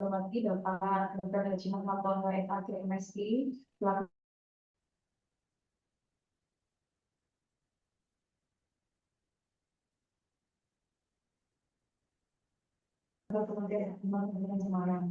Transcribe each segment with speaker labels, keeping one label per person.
Speaker 1: lagi Bapak Dr. Haji Muhammad FAG MSI, selaku Kementerian Perhubungan Semarang.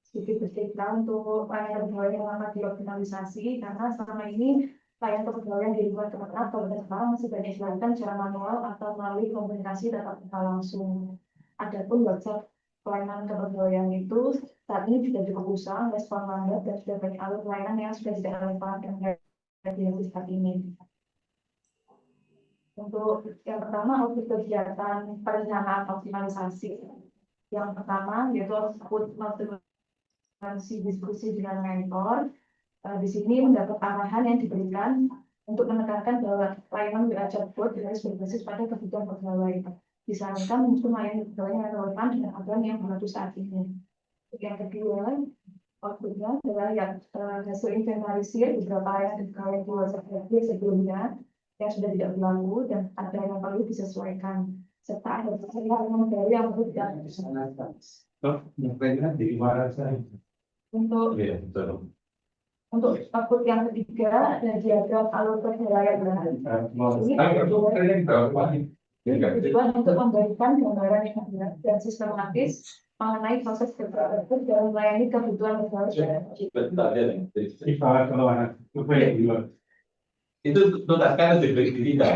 Speaker 1: Sedikit bercerita untuk layanan pegawai yang lama dioptimalisasi, karena selama ini layanan kepegawaian di luar Kementerian Perhubungan Semarang masih banyak dilakukan secara manual atau melalui komunikasi tatap muka langsung. Adapun website pelayanan kepegawaian itu saat ini juga cukup usang, respon lambat, dan sudah banyak alur pelayanan yang sudah tidak relevan dengan kondisi saat ini. Untuk yang pertama, untuk kegiatan perencanaan optimalisasi. Yang pertama, yaitu diskusi dengan mentor. Di sini mendapat arahan yang diberikan untuk menekankan bahwa layanan WA chatbot harus berbasis pada kebutuhan pegawai. Disarankan untuk layanan pegawai yang relevan dengan aturan yang berlaku saat ini. Yang kedua, outputnya adalah yang hasil inventarisir beberapa layanan pegawai di WhatsApp sebelumnya yang sudah tidak berlaku dan ada yang perlu disesuaikan, serta ada layanan baru yang perlu diaktifkan. Untuk output yang ketiga ada diagram alur pegawaian. Ini tujuan untuk memberikan gambaran yang benar dan sistematis mengenai proses kerja dalam melayani kebutuhan pegawai.
Speaker 2: Itu tuntaskan diberi tidak,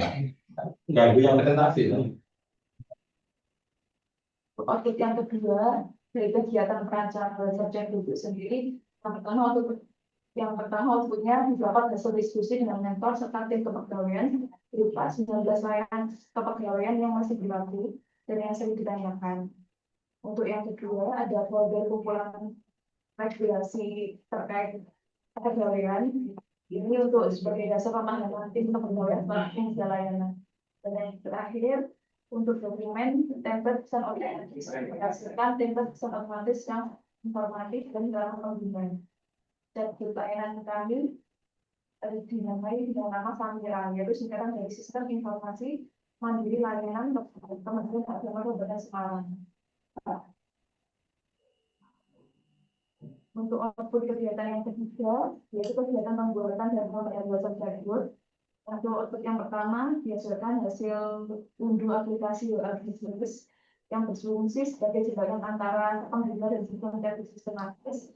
Speaker 2: nggak ada yang presentasi.
Speaker 1: Output yang kedua dari kegiatan perancangan subjek duduk sendiri, yang pertama outputnya dapat hasil diskusi dengan mentor serta tim kepegawaian berupa 19 layanan kepegawaian yang masih berlaku dan yang sering ditanyakan. Untuk yang kedua ada folder kumpulan regulasi terkait kepegawaian. Ini untuk sebagai dasar pemahaman tim kepegawaian yang sudah layanan. Dan yang terakhir untuk dokumen template pesan otomatis, menghasilkan template pesan otomatis yang informatif dan dalam penggunaan. Dan layanan kami dinamai dengan nama Samira, yaitu sekarang dari sistem informasi mandiri layanan Kementerian Agama Kabupaten Semarang. Untuk output kegiatan yang ketiga, yaitu kegiatan pembuatan dan pemberian WhatsApp dashboard. Untuk output yang pertama, dihasilkan hasil unduh aplikasi WA Business yang berfungsi sebagai jembatan antara pengguna dan sistematis.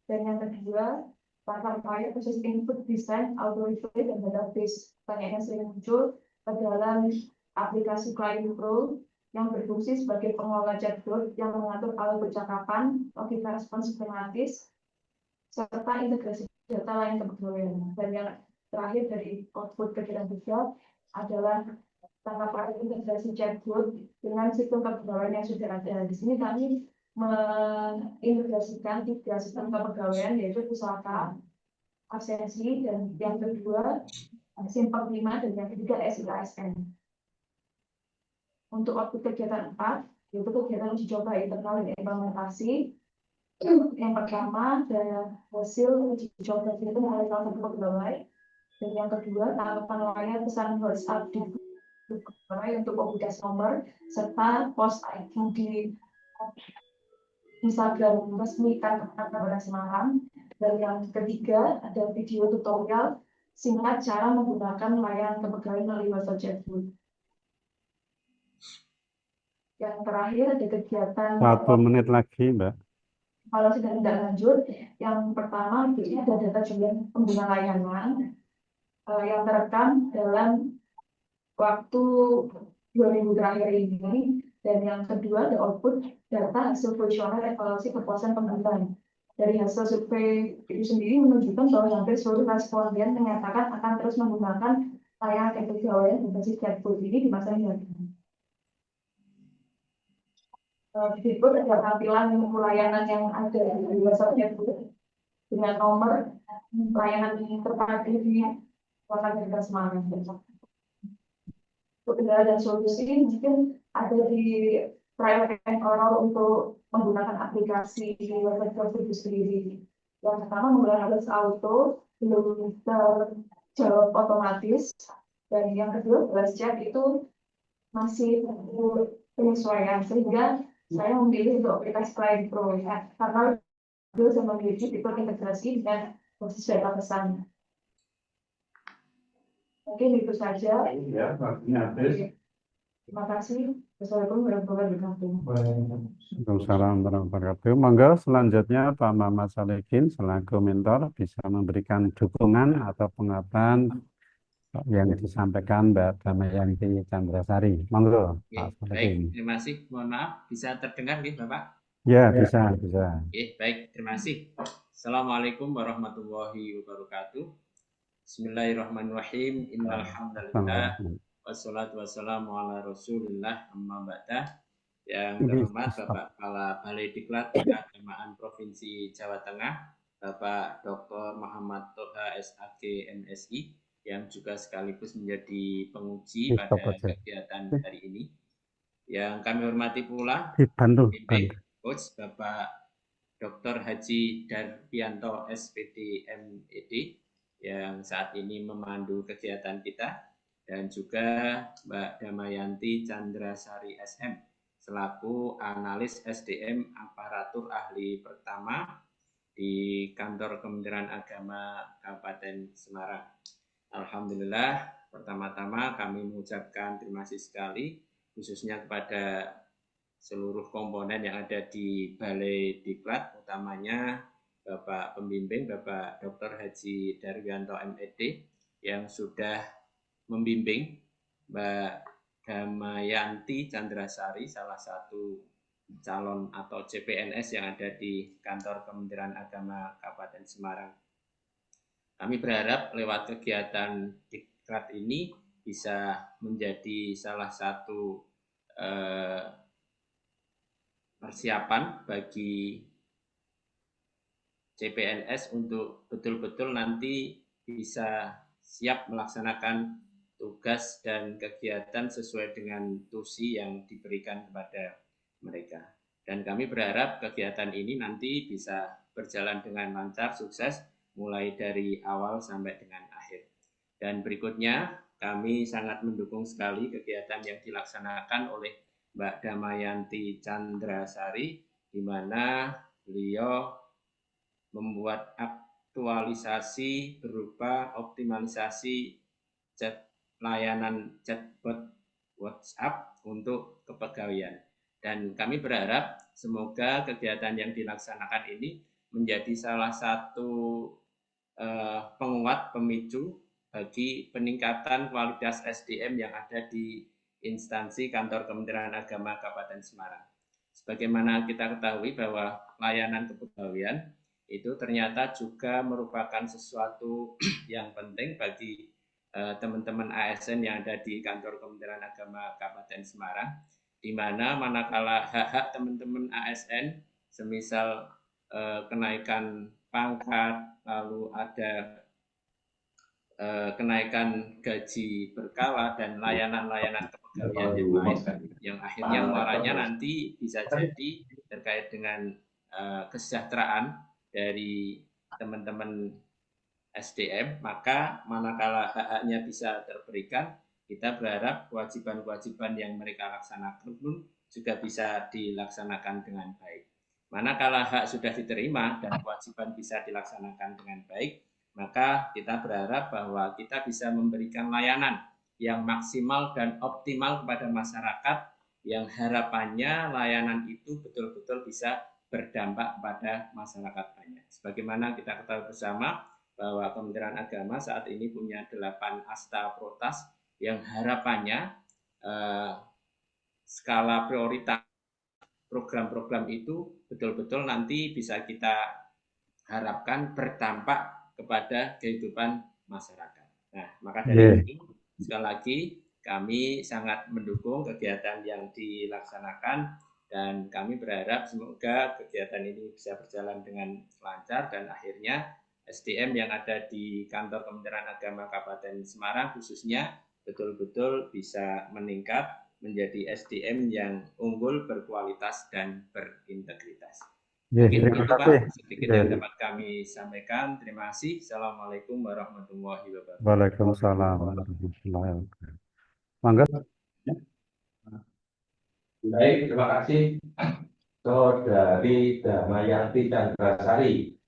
Speaker 1: Dan yang kedua, file proses input, desain, auto replay, dan database. Pertanyaan yang sering muncul adalah aplikasi Client Pro yang berfungsi sebagai pengelola chatbot yang mengatur alur percakapan, logika respon sistematis, serta integrasi data lain kepegawaian. Dan yang terakhir dari output kegiatan juga adalah tanggapan integrasi chatbot dengan sistem kepegawaian yang sudah ada. Di sini kami mengintegrasikan 3 sistem kepegawaian, yaitu Pusaka, Absensi, dan yang kedua Simpang 5, dan yang ketiga SIASN. Untuk output kegiatan 4, yaitu kegiatan uji coba internal dan implementasi. Yang pertama ada hasil uji coba itu oleh salah satu pegawai, dan yang kedua tanggapan layanan pesan WhatsApp di pegawai untuk pemudas nomor serta post ID di Instagram resmi Kabupaten Semarang. Dan yang ketiga ada video tutorial singkat cara menggunakan layanan kepegawaian melalui WhatsApp chatbot. Yang terakhir ada kegiatan
Speaker 3: 1 menit lagi, Mbak.
Speaker 1: Kalau sudah tidak lanjut, yang pertama ini ada data jumlah pengguna layanan yang terekam dalam waktu 2 minggu terakhir ini, dan yang kedua ada output data hasil kuesioner evaluasi kepuasan pengguna. Dari hasil survei itu sendiri menunjukkan bahwa hampir seluruh responden menyatakan akan terus menggunakan layanan kepegawaian berbasis chatbot ini di masa yang datang. Di situ ada tampilan layanan yang ada di WhatsApp chatbot dengan nomor layanan terpadu di Kota Ganda Semarang. Untuk kendala dan solusi mungkin ada di trial and error untuk menggunakan aplikasi di WhatsApp itu sendiri. Yang pertama menggunakan Balas Auto belum terjawab otomatis, dan yang kedua Balas Chat itu masih penyesuaian, sehingga saya memilih untuk aplikasi Klien Pro ya, karena beliau sudah memiliki fitur integrasi dengan proses data pesan. Mungkin itu saja.
Speaker 2: Ya, waktunya habis.
Speaker 1: Terima kasih. Wassalamualaikum warahmatullahi wabarakatuh.
Speaker 3: Waalaikumsalam warahmatullahi wabarakatuh. Monggo selanjutnya Pak Muhammad Salihin selaku mentor bisa memberikan dukungan atau pengakuan yang disampaikan Mbak Damayanti Chandrasari. Monggo Pak
Speaker 4: Oke, baik,
Speaker 3: Salihin.
Speaker 4: terima kasih. Mohon maaf, bisa terdengar nih Bapak?
Speaker 3: Ya, bisa.
Speaker 4: Oke, baik, terima kasih. Assalamualaikum warahmatullahi wabarakatuh. Bismillahirrahmanirrahim. Innal hamdalillah wassalatu wassalamu ala Rasulillah amma ba'da. Yang terhormat Bapak Kepala Balai Diklat Keagamaan Provinsi Jawa Tengah, Bapak Dr. Muhammad Toha SAG MSI, yang juga sekaligus menjadi penguji pada kegiatan hari ini. Yang kami hormati pula pembimbing coach Bapak Dr. Haji Darpianto SPD MED yang saat ini memandu kegiatan kita, dan juga Mbak Damayanti Chandrasari SM selaku analis SDM aparatur ahli pertama di Kantor Kementerian Agama Kabupaten Semarang. Alhamdulillah, pertama-tama kami mengucapkan terima kasih sekali khususnya kepada seluruh komponen yang ada di Balai Diklat, utamanya Bapak Pembimbing, Bapak Dr. Haji Darwianto MED, yang sudah membimbing Mbak Damayanti Chandrasari, salah satu calon atau CPNS yang ada di Kantor Kementerian Agama Kabupaten Semarang. Kami berharap lewat kegiatan Diklat ini bisa menjadi salah satu persiapan bagi CPNS untuk betul-betul nanti bisa siap melaksanakan tugas dan kegiatan sesuai dengan tusi yang diberikan kepada mereka. Dan kami berharap kegiatan ini nanti bisa berjalan dengan lancar, sukses, mulai dari awal sampai dengan akhir. Dan berikutnya, kami sangat mendukung sekali kegiatan yang dilaksanakan oleh Mbak Damayanti Chandrasari, di mana beliau membuat aktualisasi berupa optimalisasi layanan chatbot WhatsApp untuk kepegawaian. Dan kami berharap semoga kegiatan yang dilaksanakan ini menjadi salah satu penguat pemicu bagi peningkatan kualitas SDM yang ada di instansi Kantor Kementerian Agama Kabupaten Semarang. Sebagaimana kita ketahui bahwa layanan kepegawaian itu ternyata juga merupakan sesuatu yang penting bagi teman-teman ASN yang ada di Kantor Kementerian Agama Kabupaten Semarang, di mana manakala hak-hak teman-teman ASN, semisal kenaikan pangkat, lalu ada kenaikan gaji berkala dan layanan-layanan kepegawaian yang lain, yang akhirnya muaranya nanti bisa jadi terkait dengan kesejahteraan dari teman-teman SDM, maka manakala hak-haknya bisa terberikan, kita berharap kewajiban-kewajiban yang mereka laksanakan pun juga bisa dilaksanakan dengan baik. Manakala hak sudah diterima dan kewajiban bisa dilaksanakan dengan baik, maka kita berharap bahwa kita bisa memberikan layanan yang maksimal dan optimal kepada masyarakat, yang harapannya layanan itu betul-betul bisa berdampak pada masyarakat banyak. Sebagaimana kita ketahui bersama bahwa Kementerian Agama saat ini punya 8 asta protas yang harapannya skala prioritas program-program itu betul-betul nanti bisa kita harapkan berdampak kepada kehidupan masyarakat. Nah, maka dari itu sekali lagi kami sangat mendukung kegiatan yang dilaksanakan, dan kami berharap semoga kegiatan ini bisa berjalan dengan lancar dan akhirnya SDM yang ada di Kantor Kementerian Agama Kabupaten Semarang khususnya betul-betul bisa meningkat menjadi SDM yang unggul, berkualitas, dan berintegritas. Mungkin itu Pak, sedikit yang dapat kami sampaikan. Terima kasih. Assalamualaikum warahmatullahi wabarakatuh.
Speaker 3: Waalaikumsalam warahmatullahi wabarakatuh. Mangga.
Speaker 2: Baik, terima kasih Saudari Damayanti Chandrasari.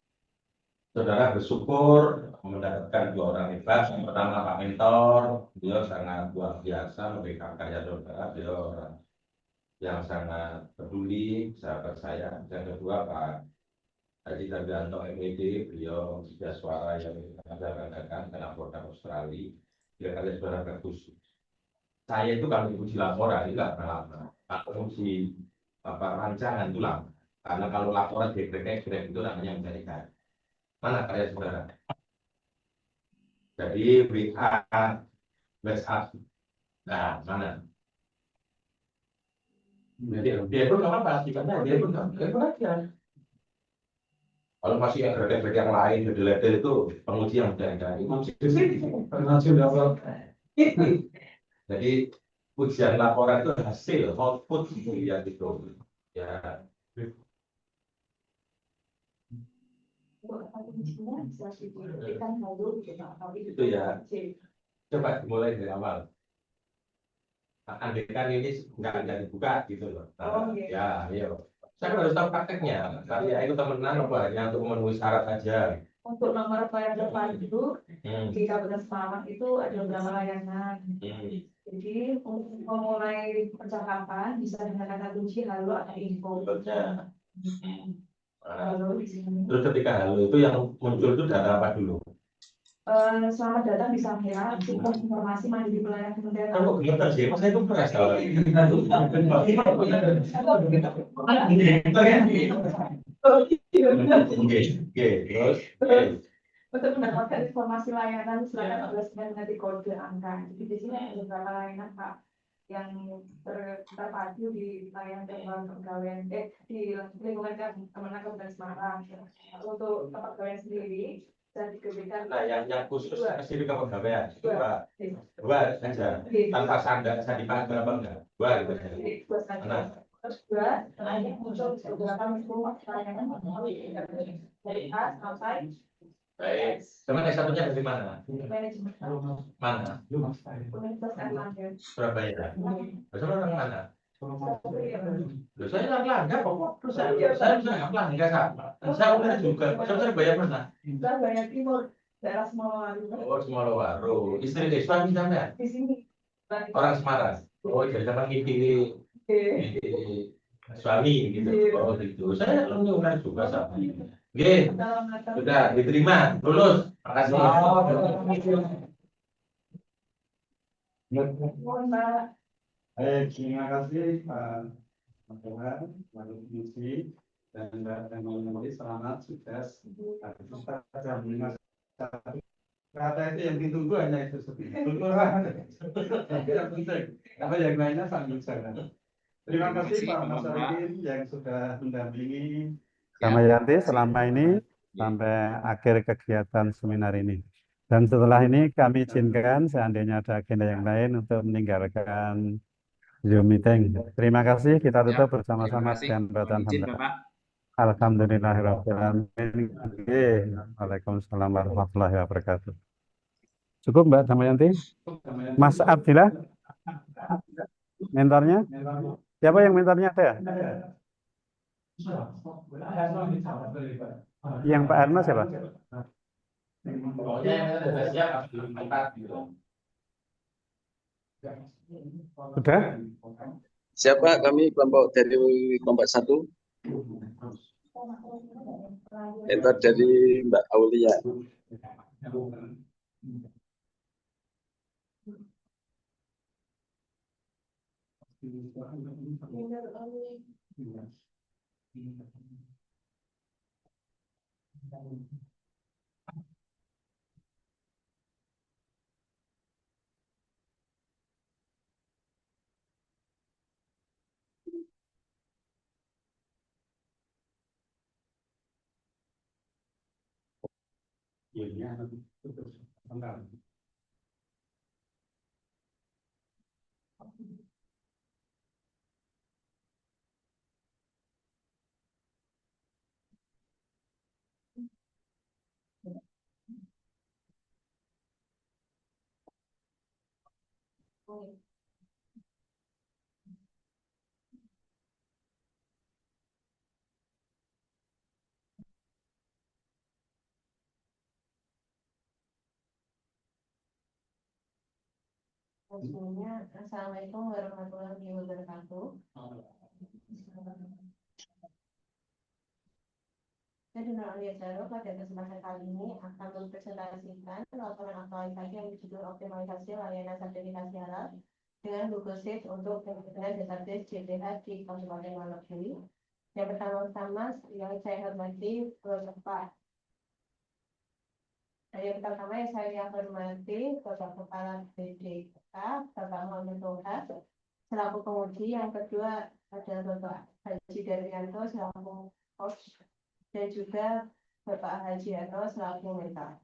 Speaker 2: Saudara bersyukur mendapatkan dua orang hebat. Yang pertama Pak Mentor, beliau sangat luar biasa memberikan karya saudara. Beliau orang yang sangat peduli, sahabat saya. Yang kedua Pak Haji Darganto MED, beliau sudah suara yang saya banggakan karena produk Australia. Dia karya suara bagus. Saya itu kalau uji laporan itu nggak pernah lama. Kalau uji rancangan itu lama. Karena kalau laporan geprek-geprek itu namanya mencarikan. Mana karya saudara? Jadi WA, WhatsApp. Nah, mana? Dia pun nggak apa-apa, dia pun aja. Kalau masih yang geprek yang lain, detail itu penguji yang menjadikan. Itu jadi ujian laporan itu hasil output ya gitu ya. Itu ya, coba dimulai dari awal. Andaikan ini nggak dibuka gitu loh. Nah, ya ayo, saya harus tahu prakteknya. Tapi ya itu temenan apa hanya untuk memenuhi syarat aja.
Speaker 1: Untuk nomor pelayan terpadu di Kabupaten Semarang itu ada beberapa layanan. Jadi untuk memulai percakapan bisa dengan kata kunci halo atau info. Halo di sini.
Speaker 2: Terus ketika halo itu yang muncul itu data apa dulu?
Speaker 1: Selamat datang di Samira, sebuah informasi mandiri pelayanan kementerian.
Speaker 2: Kamu gemeter sih, masa itu keras kalau
Speaker 1: Untuk mendapatkan informasi layanan, silakan mengetik kode angka. Jadi di sini ada beberapa layanan Pak yang terpadu di layanan pegawaian di lingkungan Kementerian Kabupaten Semarang. Untuk kepegawaian sendiri dan diberikan.
Speaker 2: Nah, yang khusus di kepegawaian itu dua saja, tanpa sandi pagar apa enggak? Dua gitu saja. Nah,
Speaker 1: Terus dua, setelahnya muncul beberapa layanan dari A sampai.
Speaker 2: baik. Teman satunya dari mana?
Speaker 1: Manajemen.
Speaker 2: Mana?
Speaker 1: Universitas Erlangga.
Speaker 2: Surabaya. Bersama orang mana? Loh, saya Erlangga kok. Saya Erlangga sama. Saya udah juga. Saya Surabaya pernah.
Speaker 1: Surabaya Timur, daerah Semolawaru.
Speaker 2: Oh, Semolawaru. Istri suami Anda?
Speaker 1: Di sini.
Speaker 2: Orang Semarang. Oh, jadi sama ngisi suami gitu. Oh, gitu. Saya alumni juga sama. Oke, sudah diterima, lulus. Makasih.
Speaker 3: Baik, terima kasih Pak Tuhan, Pak Komisi, dan Mbak Emily, selamat sukses. Kita jam 5. Kata itu yang ditunggu hanya itu tunggu lah. Yang penting, apa yang lainnya sambil jalan. Terima kasih Pak Mas Arikin yang sudah mendampingi sama Yanti selama ini sampai akhir kegiatan seminar ini. Dan setelah ini kami izinkan seandainya ada agenda yang lain untuk meninggalkan Zoom meeting. Terima kasih, kita tutup bersama-sama dengan bacaan hamdalah. Alhamdulillahirrahmanirrahim. Waalaikumsalam warahmatullahi wabarakatuh. Cukup Mbak Damayanti? Mas Abdillah? Mentornya? Siapa yang mentornya ada? Yang Pak Erna siapa? Sudah?
Speaker 5: Siapa? Kami kelompok dari kelompok 1. Entar dari Mbak Aulia.
Speaker 6: Semuanya, Assalamualaikum warahmatullahi wabarakatuh. Saya Dina Aulia Jaro pada kesempatan kali ini akan mempresentasikan laporan aktualisasi yang berjudul optimalisasi layanan sertifikasi halal dengan Google Sheets untuk penggunaan database JPH di Kabupaten Wonogiri. Yang pertama-tama yang saya hormati Bapak. Yang pertama yang saya hormati Bapak Kepala BDK, Bapak Muhammad Toha, selaku penguji. Yang kedua adalah Bapak Haji Daryanto selaku host, dan juga Bapak Haji Yanto selaku mentor.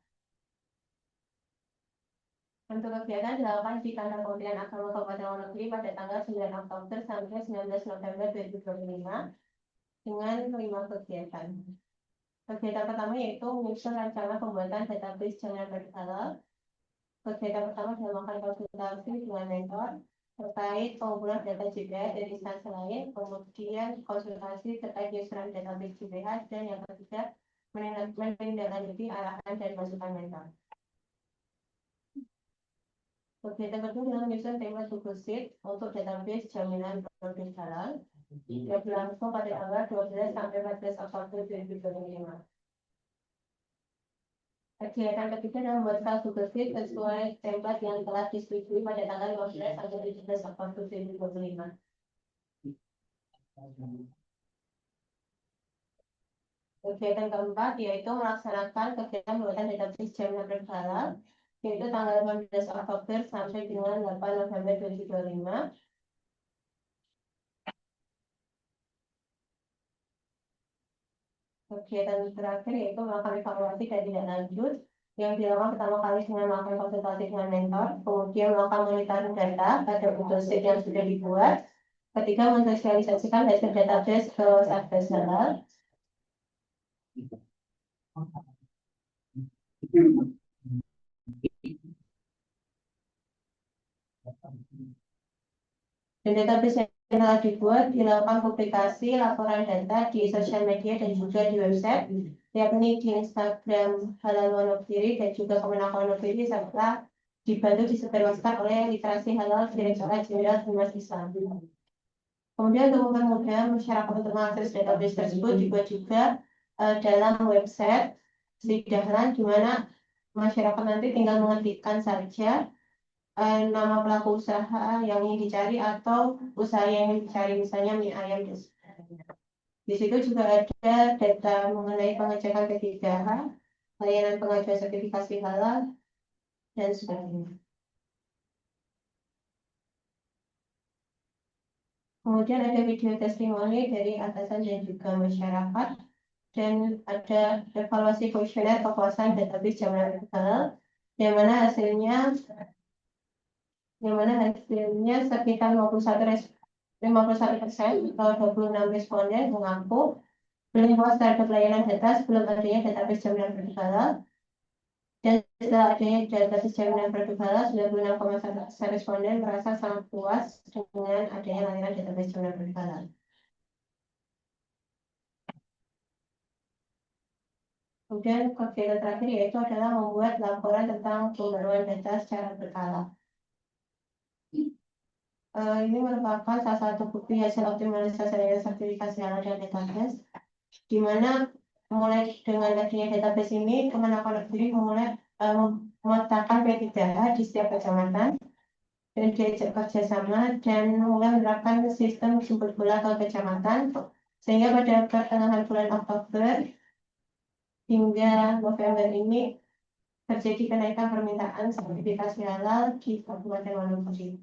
Speaker 6: Untuk kegiatan dilakukan di kantor Kementerian Agama Kabupaten Wonogiri pada tanggal 9 Oktober sampai 19 November 2025 dengan 5 kegiatan. Kegiatan pertama yaitu menyusun rancangan pembuatan database jaminan produk halal. Kegiatan pertama dilakukan konsultasi dengan mentor terkait pengumpulan data JPH dari instansi lain, kemudian konsultasi terkait penyusunan database JPH, dan yang ketiga menindaklanjuti arahan dan masukan mentor. Kegiatan kedua adalah menyusun tema Google Sheet untuk database jaminan produk halal yang berlangsung pada tanggal 12 sampai 14 Oktober 2025. Kegiatan ketiga adalah membuat file Google Sheet sesuai template yang telah disetujui pada tanggal 15 sampai 17 Oktober 2025. Kegiatan keempat yaitu melaksanakan kegiatan pembuatan database jaminan produk halal, yaitu tanggal 15 Oktober sampai dengan 8 November 2025. Kegiatan terakhir yaitu melakukan evaluasi dan tindak lanjut yang dilakukan pertama kali dengan melakukan konsultasi dengan mentor, kemudian melakukan monitoring data pada Google Sheet yang sudah dibuat, ketiga mensosialisasikan hasil database ke Satgas Halal. Dan database yang telah dibuat dilakukan publikasi laporan data di sosial media dan juga di website, yakni di Instagram Halal Wonogiri dan juga Kemenak Wonogiri, serta dibantu disebarluaskan oleh Literasi Halal Direktorat Jenderal Humas Islam. Kemudian untuk mempermudah masyarakat untuk mengakses database tersebut juga dalam website Sidahlan, di mana masyarakat nanti tinggal mengetikkan saja nama pelaku usaha yang ingin dicari atau usaha yang ingin dicari, misalnya mie ayam dan sebagainya. Di situ juga ada data mengenai pengecekan P3H, layanan pengajuan sertifikasi halal, dan sebagainya. Kemudian ada video testimoni dari atasan dan juga masyarakat, dan ada evaluasi kuesioner kepuasan database jaminan halal, yang mana hasilnya sekitar 51% atau 26 responden mengaku belum puas terhadap layanan data sebelum adanya database jaminan produk halal, dan setelah adanya database jaminan produk halal 96,1% responden merasa sangat puas dengan adanya layanan database jaminan produk halal. Kemudian kegiatan terakhir yaitu adalah membuat laporan tentang pembaruan data secara berkala. Ini merupakan salah satu bukti hasil optimalisasi layanan sertifikasi halal dan database, di mana mulai dengan adanya database ini, Kemenak Wonogiri mulai memetakan P3H di setiap kecamatan dan diajak kerjasama dan mulai menerapkan sistem jemput bola ke kecamatan, sehingga pada pertengahan bulan Oktober hingga November ini terjadi kenaikan permintaan sertifikasi halal di Kabupaten Wonogiri.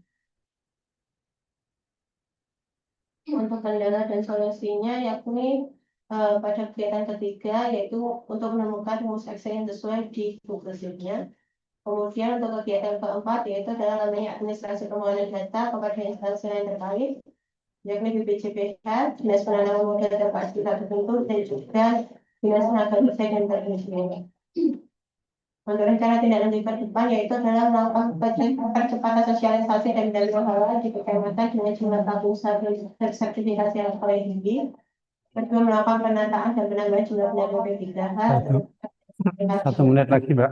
Speaker 6: Untuk kendala dan solusinya yakni pada kegiatan ketiga yaitu untuk menemukan rumus Excel yang sesuai di Google Sheet-nya. Kemudian untuk kegiatan keempat yaitu adalah lamanya administrasi pembangunan data kepada instansi lain terkait, yakni BPJPH, Dinas Penanaman Modal terkait tertentu, dan juga Dinas Tenaga Kerja dan Perindustrian. Untuk rencana tindak lanjut ke depan yaitu adalah melakukan percepatan sosialisasi dan pendampingan halal di kecamatan dengan jumlah pelaku usaha sertifikasi halal paling tinggi. Kedua, melakukan penataan dan penambahan jumlah penyalur P3H.
Speaker 3: 1 menit lagi, Mbak.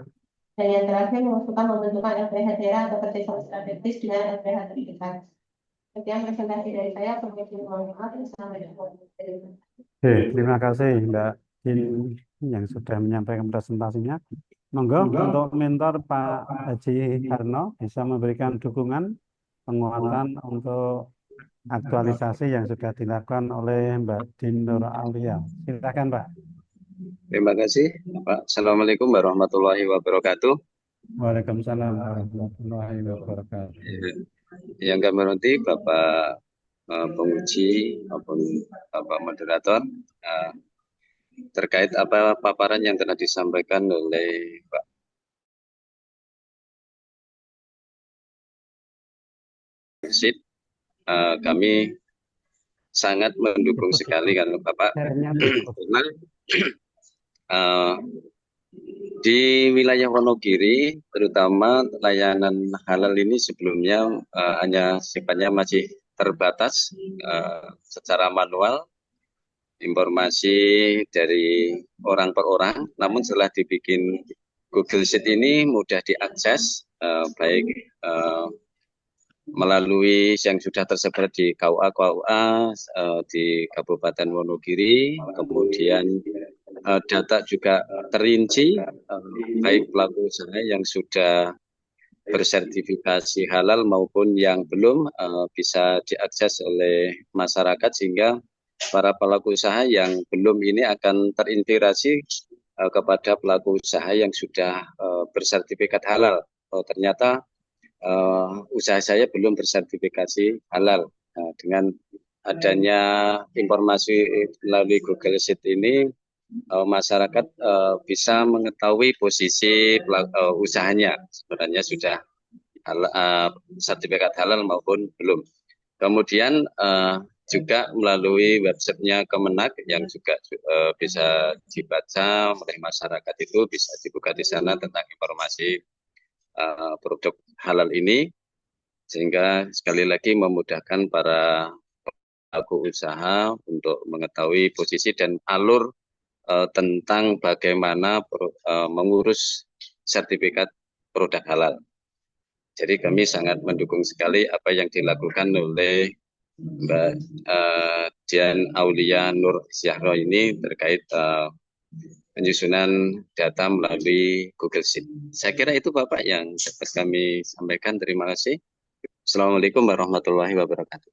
Speaker 6: Dan yang terakhir mengusulkan membentukkan LPH daerah atau kerjasama strategis dengan LPH terdekat. Sekian presentasi dari saya. Mohon maaf. Assalamualaikum.
Speaker 3: Oke, terima kasih Mbak Din yang sudah menyampaikan presentasinya. Monggo untuk mentor Pak Haji Harno bisa memberikan dukungan penguatan untuk aktualisasi yang sudah dilakukan oleh Mbak Din Nur Aulia. Silakan Pak.
Speaker 5: Terima kasih, Pak. Assalamualaikum warahmatullahi wabarakatuh.
Speaker 3: Waalaikumsalam warahmatullahi wabarakatuh.
Speaker 5: Yang kami hormati Bapak penguji maupun Bapak moderator, terkait apa paparan yang telah disampaikan oleh Pak Sid, kami sangat mendukung sekali kan Bapak, karena di wilayah Wonogiri terutama layanan halal ini sebelumnya hanya sifatnya masih terbatas secara manual, informasi dari orang per orang. Namun setelah dibikin Google Sheet ini mudah diakses, baik melalui yang sudah tersebar di KUA di Kabupaten Wonogiri, kemudian data juga terinci, baik pelaku usaha yang sudah bersertifikasi halal maupun yang belum, bisa diakses oleh masyarakat, sehingga para pelaku usaha yang belum ini akan terintegrasi kepada pelaku usaha yang sudah bersertifikat halal. Oh, ternyata usaha saya belum bersertifikasi halal. Nah, dengan adanya informasi melalui Google Sheet ini, masyarakat bisa mengetahui posisi usahanya sebenarnya sudah sertifikat halal maupun belum. Kemudian juga melalui websitenya Kemenak yang juga bisa dibaca oleh masyarakat, itu bisa dibuka di sana tentang informasi produk halal ini, sehingga sekali lagi memudahkan para pelaku usaha untuk mengetahui posisi dan alur tentang bagaimana mengurus sertifikat produk halal. Jadi kami sangat mendukung sekali apa yang dilakukan oleh Mbak Dian Aulia Nur Syahro ini terkait penyusunan data melalui Google Sheet. Saya kira itu Bapak yang dapat kami sampaikan. Terima kasih. Assalamualaikum warahmatullahi wabarakatuh.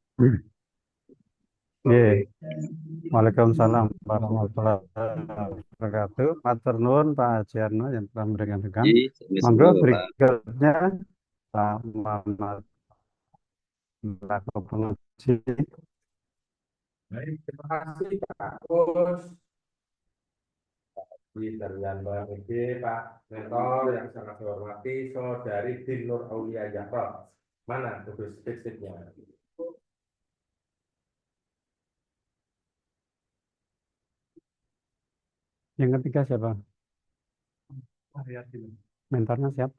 Speaker 3: Waalaikumsalam warahmatullahi wabarakatuh. Matur nuwun Pak Haji Harno yang telah memberikan dukungan. Monggo berikutnya Pak Muhammad selaku penguji.
Speaker 2: Baik, terima kasih Pak Kus. Dan Pak Mentor yang sangat saya hormati, Saudari Din Nur Aulia Yahro. Mana tugas spesifiknya?
Speaker 3: Yang ketiga siapa? Mentornya siapa?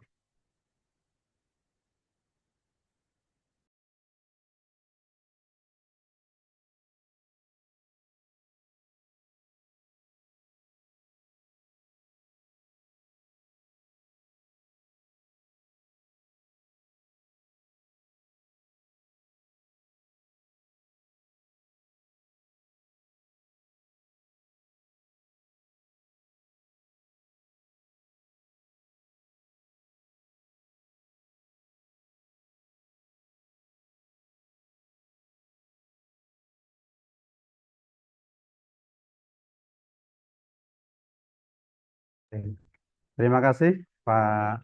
Speaker 3: Terima kasih Pak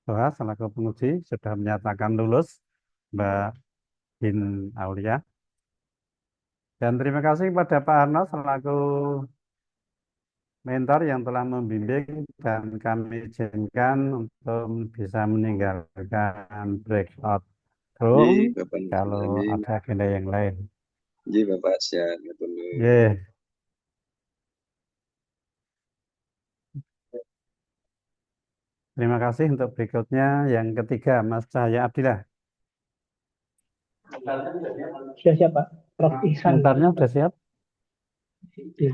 Speaker 3: Toha selaku penguji sudah menyatakan lulus Mbak Din Aulia. Dan terima kasih kepada Pak Harno selaku mentor yang telah membimbing dan kami izinkan untuk bisa meninggalkan breakout room kalau ada agenda yang lain.
Speaker 5: Ji Bapak siap.
Speaker 3: Terima kasih. Untuk berikutnya yang ketiga Mas Cahaya Abdillah.
Speaker 7: Sudah siap Pak. Prof Ihsan.
Speaker 3: Mentornya sudah siap?
Speaker 7: Ya.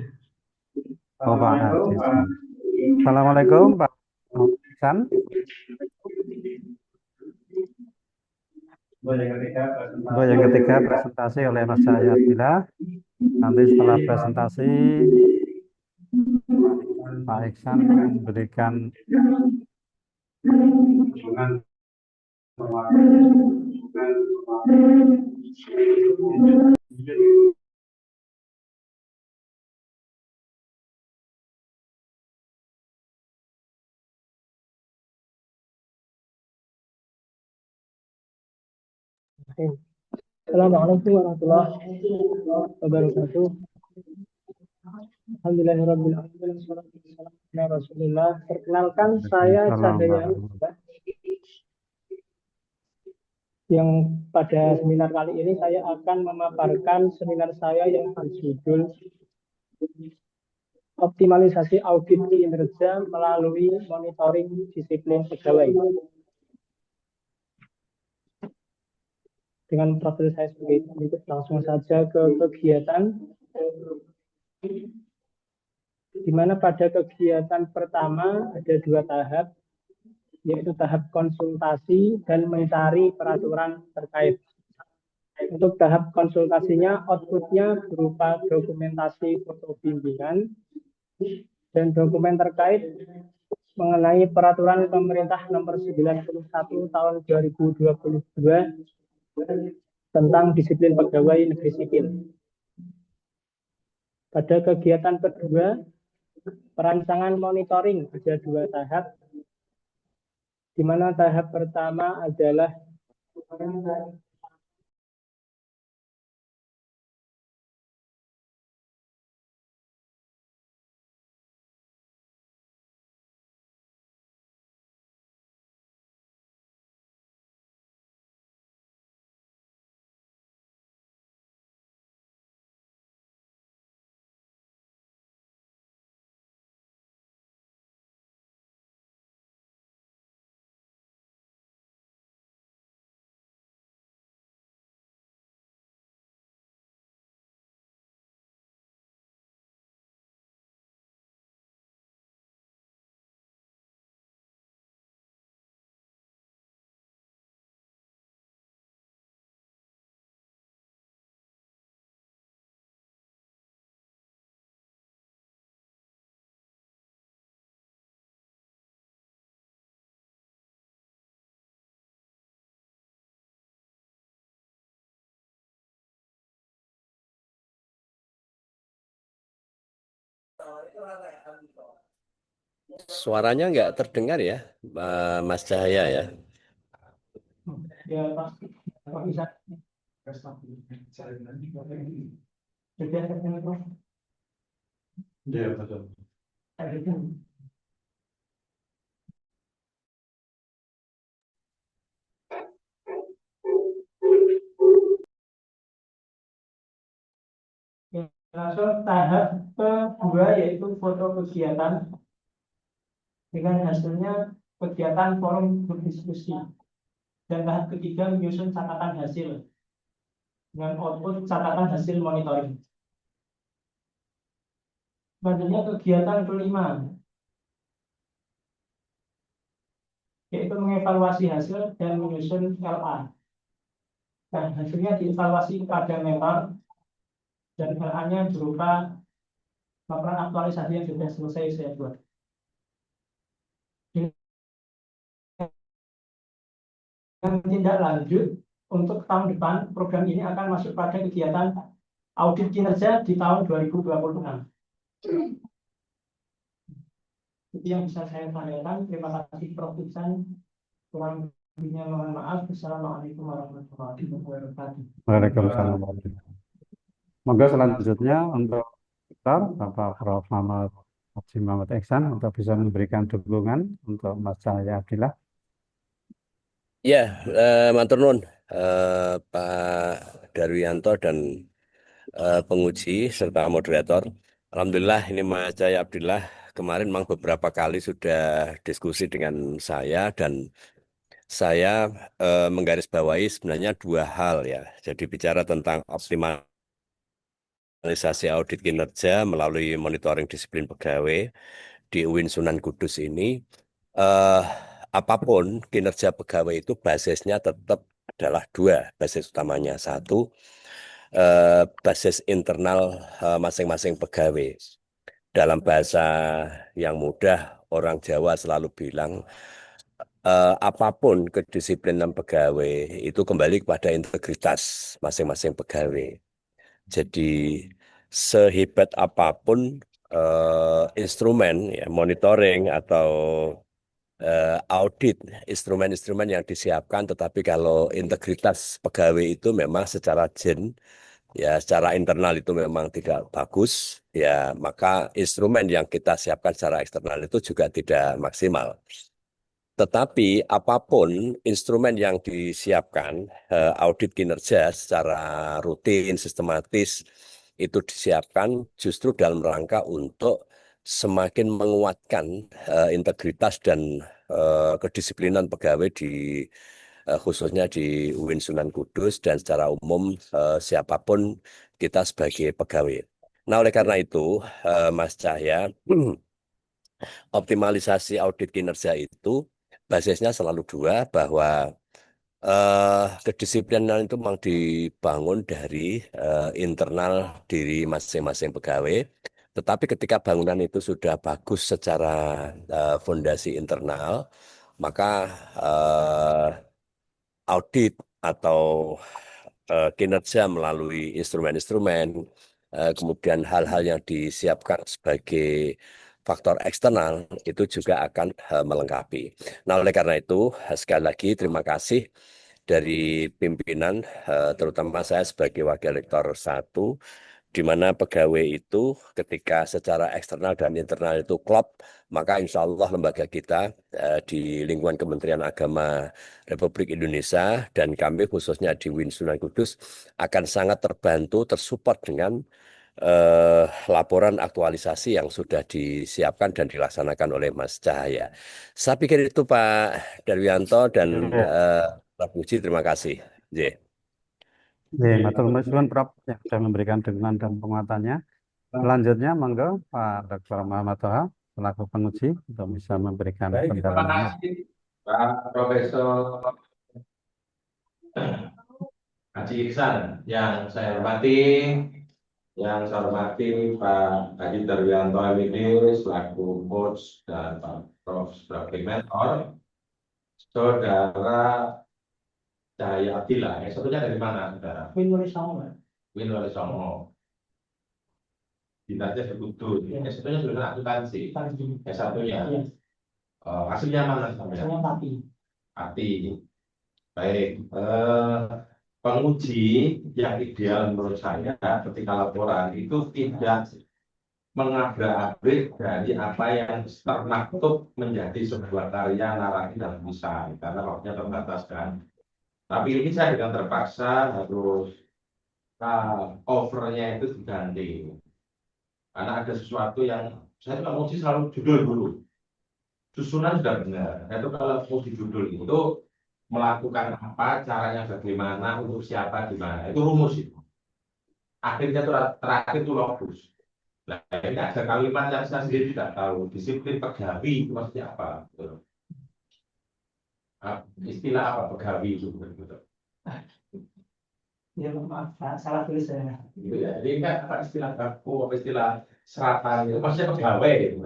Speaker 3: Oh Pak Haji. Assalamualaikum Pak Iksan. Untuk yang ketiga presentasi oleh Mas Cahaya Abdillah. Nanti setelah presentasi Pak Iksan memberikan
Speaker 7: Assalamualaikum warahmatullahi wabarakatuh. Alhamdulillahirabbil alamin. Wassalatu wassalamu ala Rasulillah. Perkenalkan, saya Cahaya Abdillah. Yang pada seminar kali ini saya akan memaparkan seminar saya yang berjudul Optimalisasi Audit Kinerja melalui Monitoring Disiplin Pegawai. Dengan profil saya sebagai berikut, langsung saja ke kegiatan. Di mana pada kegiatan pertama ada 2 tahap, yaitu tahap konsultasi dan mencari peraturan terkait. Untuk tahap konsultasinya, outputnya berupa dokumentasi foto bimbingan dan dokumen terkait mengenai peraturan pemerintah nomor 91 tahun 2022 tentang disiplin pegawai negeri sipil. Pada kegiatan kedua, perancangan monitoring ada 2 tahap, di mana tahap pertama adalah
Speaker 5: Suaranya nggak terdengar ya, Mas Cahaya ya.
Speaker 7: ya pasti bisa.
Speaker 2: Iya, betul.
Speaker 7: Langsung tahap kedua yaitu foto kegiatan. Dengan hasilnya kegiatan forum berdiskusi. Dan tahap ketiga menyusun catatan hasil dengan output catatan hasil monitoring. Selanjutnya kegiatan kelima, yaitu mengevaluasi hasil dan menyusun LA. Dan hasilnya dievaluasi kepada mentor dan LA-nya berupa laporan aktualisasi yang sudah selesai saya buat. Yang tindak lanjut untuk tahun depan, program ini akan masuk pada kegiatan audit kinerja di tahun 2026. Itu yang bisa saya sampaikan. Terima kasih Prof. Iksan. Kurang lebihnya mohon maaf. Assalamualaikum warahmatullahi wabarakatuh.
Speaker 3: Waalaikumsalam. Semoga selanjutnya untuk Dr. Bapak Prof. Muhammad Iksan untuk bisa memberikan dukungan untuk Mas Cahaya Abdillah.
Speaker 5: Ya, matur nuwun Pak Darwianto dan penguji serta moderator. Alhamdulillah ini Mas Cahaya Abdillah kemarin memang beberapa kali sudah diskusi dengan saya dan saya menggarisbawahi sebenarnya 2 hal ya. Jadi bicara tentang optimalisasi audit kinerja melalui monitoring disiplin pegawai di UIN Sunan Kudus ini.
Speaker 8: eh, apapun kinerja pegawai itu basisnya tetap adalah dua basis utamanya. Satu, basis internal masing-masing pegawai. Dalam bahasa yang mudah, orang Jawa selalu bilang, apapun kedisiplinan pegawai itu kembali kepada integritas masing-masing pegawai. Jadi sehebat apapun instrumen ya, monitoring atau audit instrumen-instrumen yang disiapkan, tetapi kalau integritas pegawai itu memang secara ya secara internal itu memang tidak bagus, ya maka instrumen yang kita siapkan secara eksternal itu juga tidak maksimal. Tetapi apapun instrumen yang disiapkan, audit kinerja secara rutin, sistematis, itu disiapkan justru dalam rangka untuk semakin menguatkan integritas dan kedisiplinan pegawai khususnya di UIN Sunan Kudus dan secara umum siapapun kita sebagai pegawai. Nah, oleh karena itu, Mas Cahya, optimalisasi audit kinerja itu basisnya selalu dua, bahwa kedisiplinan itu memang dibangun dari internal diri masing-masing pegawai. Tetapi ketika bangunan itu sudah bagus secara fondasi internal, maka audit atau kinerja melalui instrumen-instrumen, kemudian hal-hal yang disiapkan sebagai faktor eksternal itu juga akan melengkapi. Nah, oleh karena itu, sekali lagi terima kasih dari pimpinan, terutama saya sebagai Wakil Rektor 1, di mana pegawai itu ketika secara eksternal dan internal itu klop, maka insya Allah lembaga kita di lingkungan Kementerian Agama Republik Indonesia dan kami khususnya di UIN Sunan Kudus akan sangat terbantu, tersupport dengan laporan aktualisasi yang sudah disiapkan dan dilaksanakan oleh Mas Cahaya. Saya pikir itu Pak Darwianto dan Pak Puji, terima kasih.
Speaker 3: Matur nuwun Prof yang sudah memberikan dukungan dan penguatannya. Selanjutnya, monggo Pak Dr. Muhammad Toha selaku penguji untuk bisa memberikan
Speaker 2: Baik, terima
Speaker 3: pendalaman.
Speaker 2: kasih Pak Profesor Haji Iksan yang saya hormati Pak Haji Darwianto MID selaku coach dan Pak Prof sebagai mentor, Saudara Cahaya Abdillah, yang satunya dari mana, saudara?
Speaker 7: Win Songo.
Speaker 2: Win Wali Songo. Dinasnya Sekutu. Yang satunya sudah akuntansi. Yang satunya. Aslinya mana?
Speaker 7: Aslinya Pati.
Speaker 2: Pati. Baik. Penguji yang ideal menurut saya ketika laporan itu tidak mengabrak-abrik dari apa yang termaktub menjadi sebuah karya narasi dan tulisan, karena waktunya terbatas kan. Tapi ini saya dengan terpaksa harus overnya itu diganti. Karena ada sesuatu yang saya tidak mau selalu judul dulu. Susunan sudah benar. Itu kalau mau di judul itu melakukan apa, caranya bagaimana, untuk siapa, di mana. Itu rumus itu. Akhirnya terakhir itu logus. Nah, ini ada kalimat yang saya sendiri tidak tahu. Disiplin pegawai itu maksudnya apa? Istilah apa pegawai itu?
Speaker 7: Ya maaf, salah tulis saya.
Speaker 2: Gitu ya. Jadi kan apa istilah baku, apa istilah seratan itu maksudnya pegawai gitu.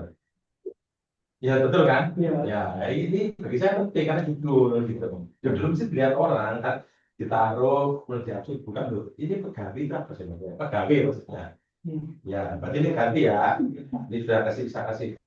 Speaker 2: Ya betul kan? Ya ini bagi saya penting karena judul gitu. Judul mesti dilihat orang kan, ditaruh kemudian diatur, bukan loh. Ini pegawai itu apa sih maksudnya? Pegawai maksudnya. Ya, berarti ini ganti ya. Ini sudah saya kasih.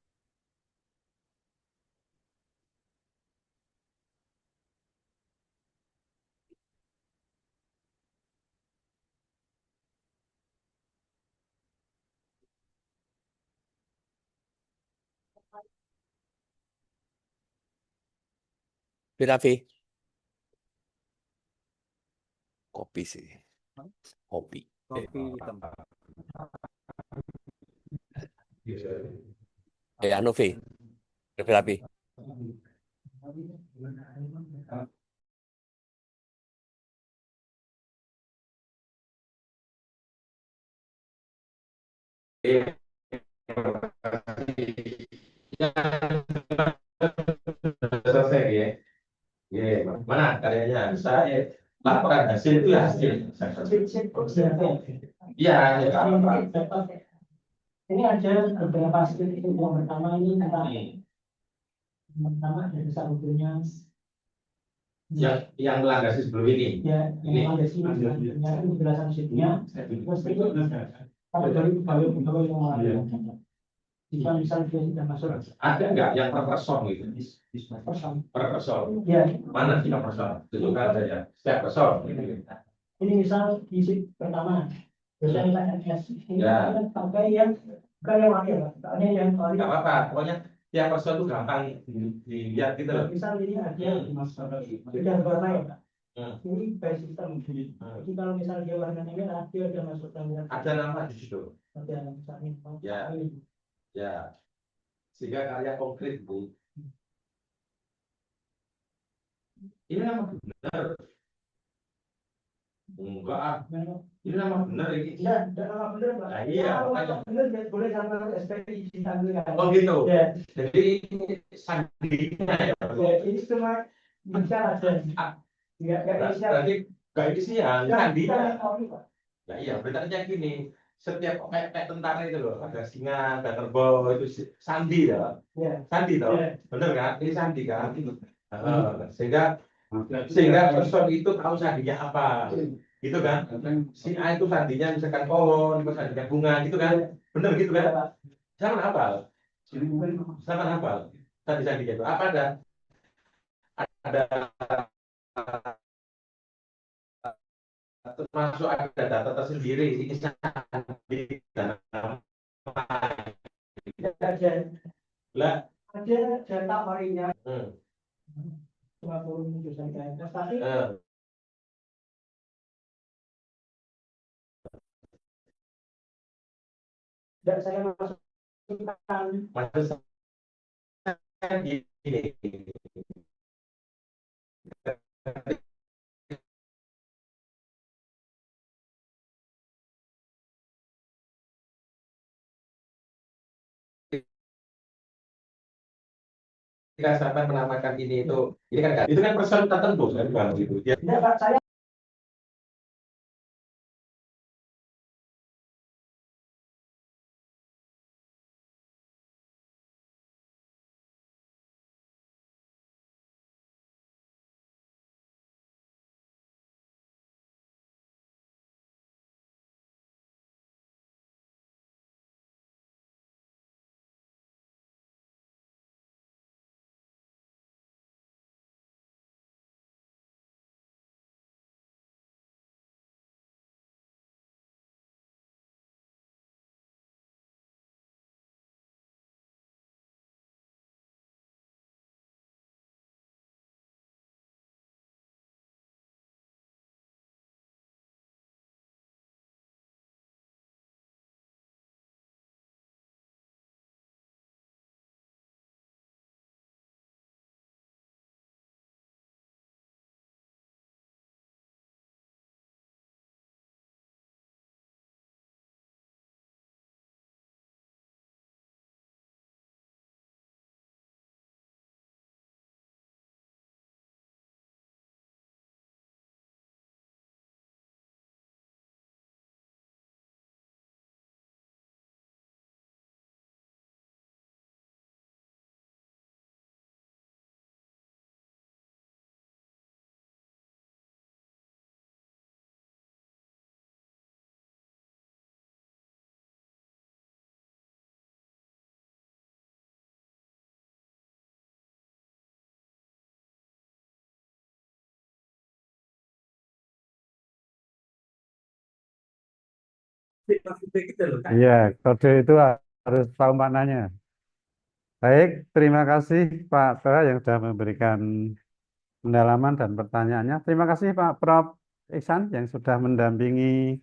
Speaker 8: Raffi, kopi sih. Kopi. Novi. Raffi.
Speaker 2: Ya, ya. Ya, mana karyanya? Saya laporan hasil itu ya hasil. Iya, ya.
Speaker 7: Ini ada beberapa hasil itu. Yang pertama ini tentang yang pertama dari salurannya
Speaker 2: Yang melandasi sebelum ini.
Speaker 7: ya yang ada sih penjelasan sheetnya. Terus itu kalau dari pegawai yang lain. Jika misalnya dia tidak masuk,
Speaker 2: Ada nggak yang per person gitu?
Speaker 7: person.
Speaker 2: Per person.
Speaker 7: Ya,
Speaker 2: Mana sih per person? Tunjukkan saja. Setiap person.
Speaker 7: ini misal di sheet pertama, biasanya NS ini
Speaker 2: Ya.
Speaker 7: pakai yang bukan yang lahir, soalnya yang lahir.
Speaker 2: Nggak apa-apa. Pokoknya tiap person itu gampang dilihat gitu loh.
Speaker 7: Misal ini ada sudah warna ya, Pak. Ini by system. Jadi kalau misal dia warnanya merah, dia ada masuk dalam
Speaker 2: Ada nama di situ.
Speaker 7: ada misalnya.
Speaker 2: Ya. Ya. Sehingga karya konkret Bu. Ini nama benar. Enggak ah. Ini nama benar ini.
Speaker 7: Ya, tidak nama benar, Pak.
Speaker 2: Nah, iya,
Speaker 7: Kalau
Speaker 2: makanya.
Speaker 7: benar boleh sama SPI ditanggung.
Speaker 2: Oh gitu.
Speaker 7: Ya.
Speaker 2: Jadi ini sandinya ya.
Speaker 7: Ya, ini cuma bicara aja. Ya,
Speaker 2: Berarti gak inisial, sandinya.
Speaker 7: Oh, ini, Pak.
Speaker 2: Nah iya, berarti gini. Setiap kayak tentara itu loh, ada singa, ada kerbau, itu sandi ya.
Speaker 7: Ya.
Speaker 2: Sandi toh.
Speaker 7: Ya.
Speaker 2: Bener kan? Ini sandi kan. Sehingga person itu tahu sandinya apa. Gitu kan? Si A itu sandinya misalkan pohon, itu sandinya bunga, gitu kan? Bener gitu kan? Jangan hafal. Jangan hafal. Sandinya itu apa ada termasuk ada data tersendiri ini sandi dan lah
Speaker 7: Ada data harinya.
Speaker 2: hmm.
Speaker 7: 50 juta investasi. Dan saya masukkan
Speaker 2: Maksud saya gini. Ketika sampai menamakan ini itu kan person tertentu kan bukan gitu. Ya.
Speaker 7: tidak, Pak, saya
Speaker 3: Iya, kode itu harus tahu maknanya. Baik, terima kasih Pak Toha yang sudah memberikan pendalaman dan pertanyaannya. Terima kasih Pak Prof. Iksan yang sudah mendampingi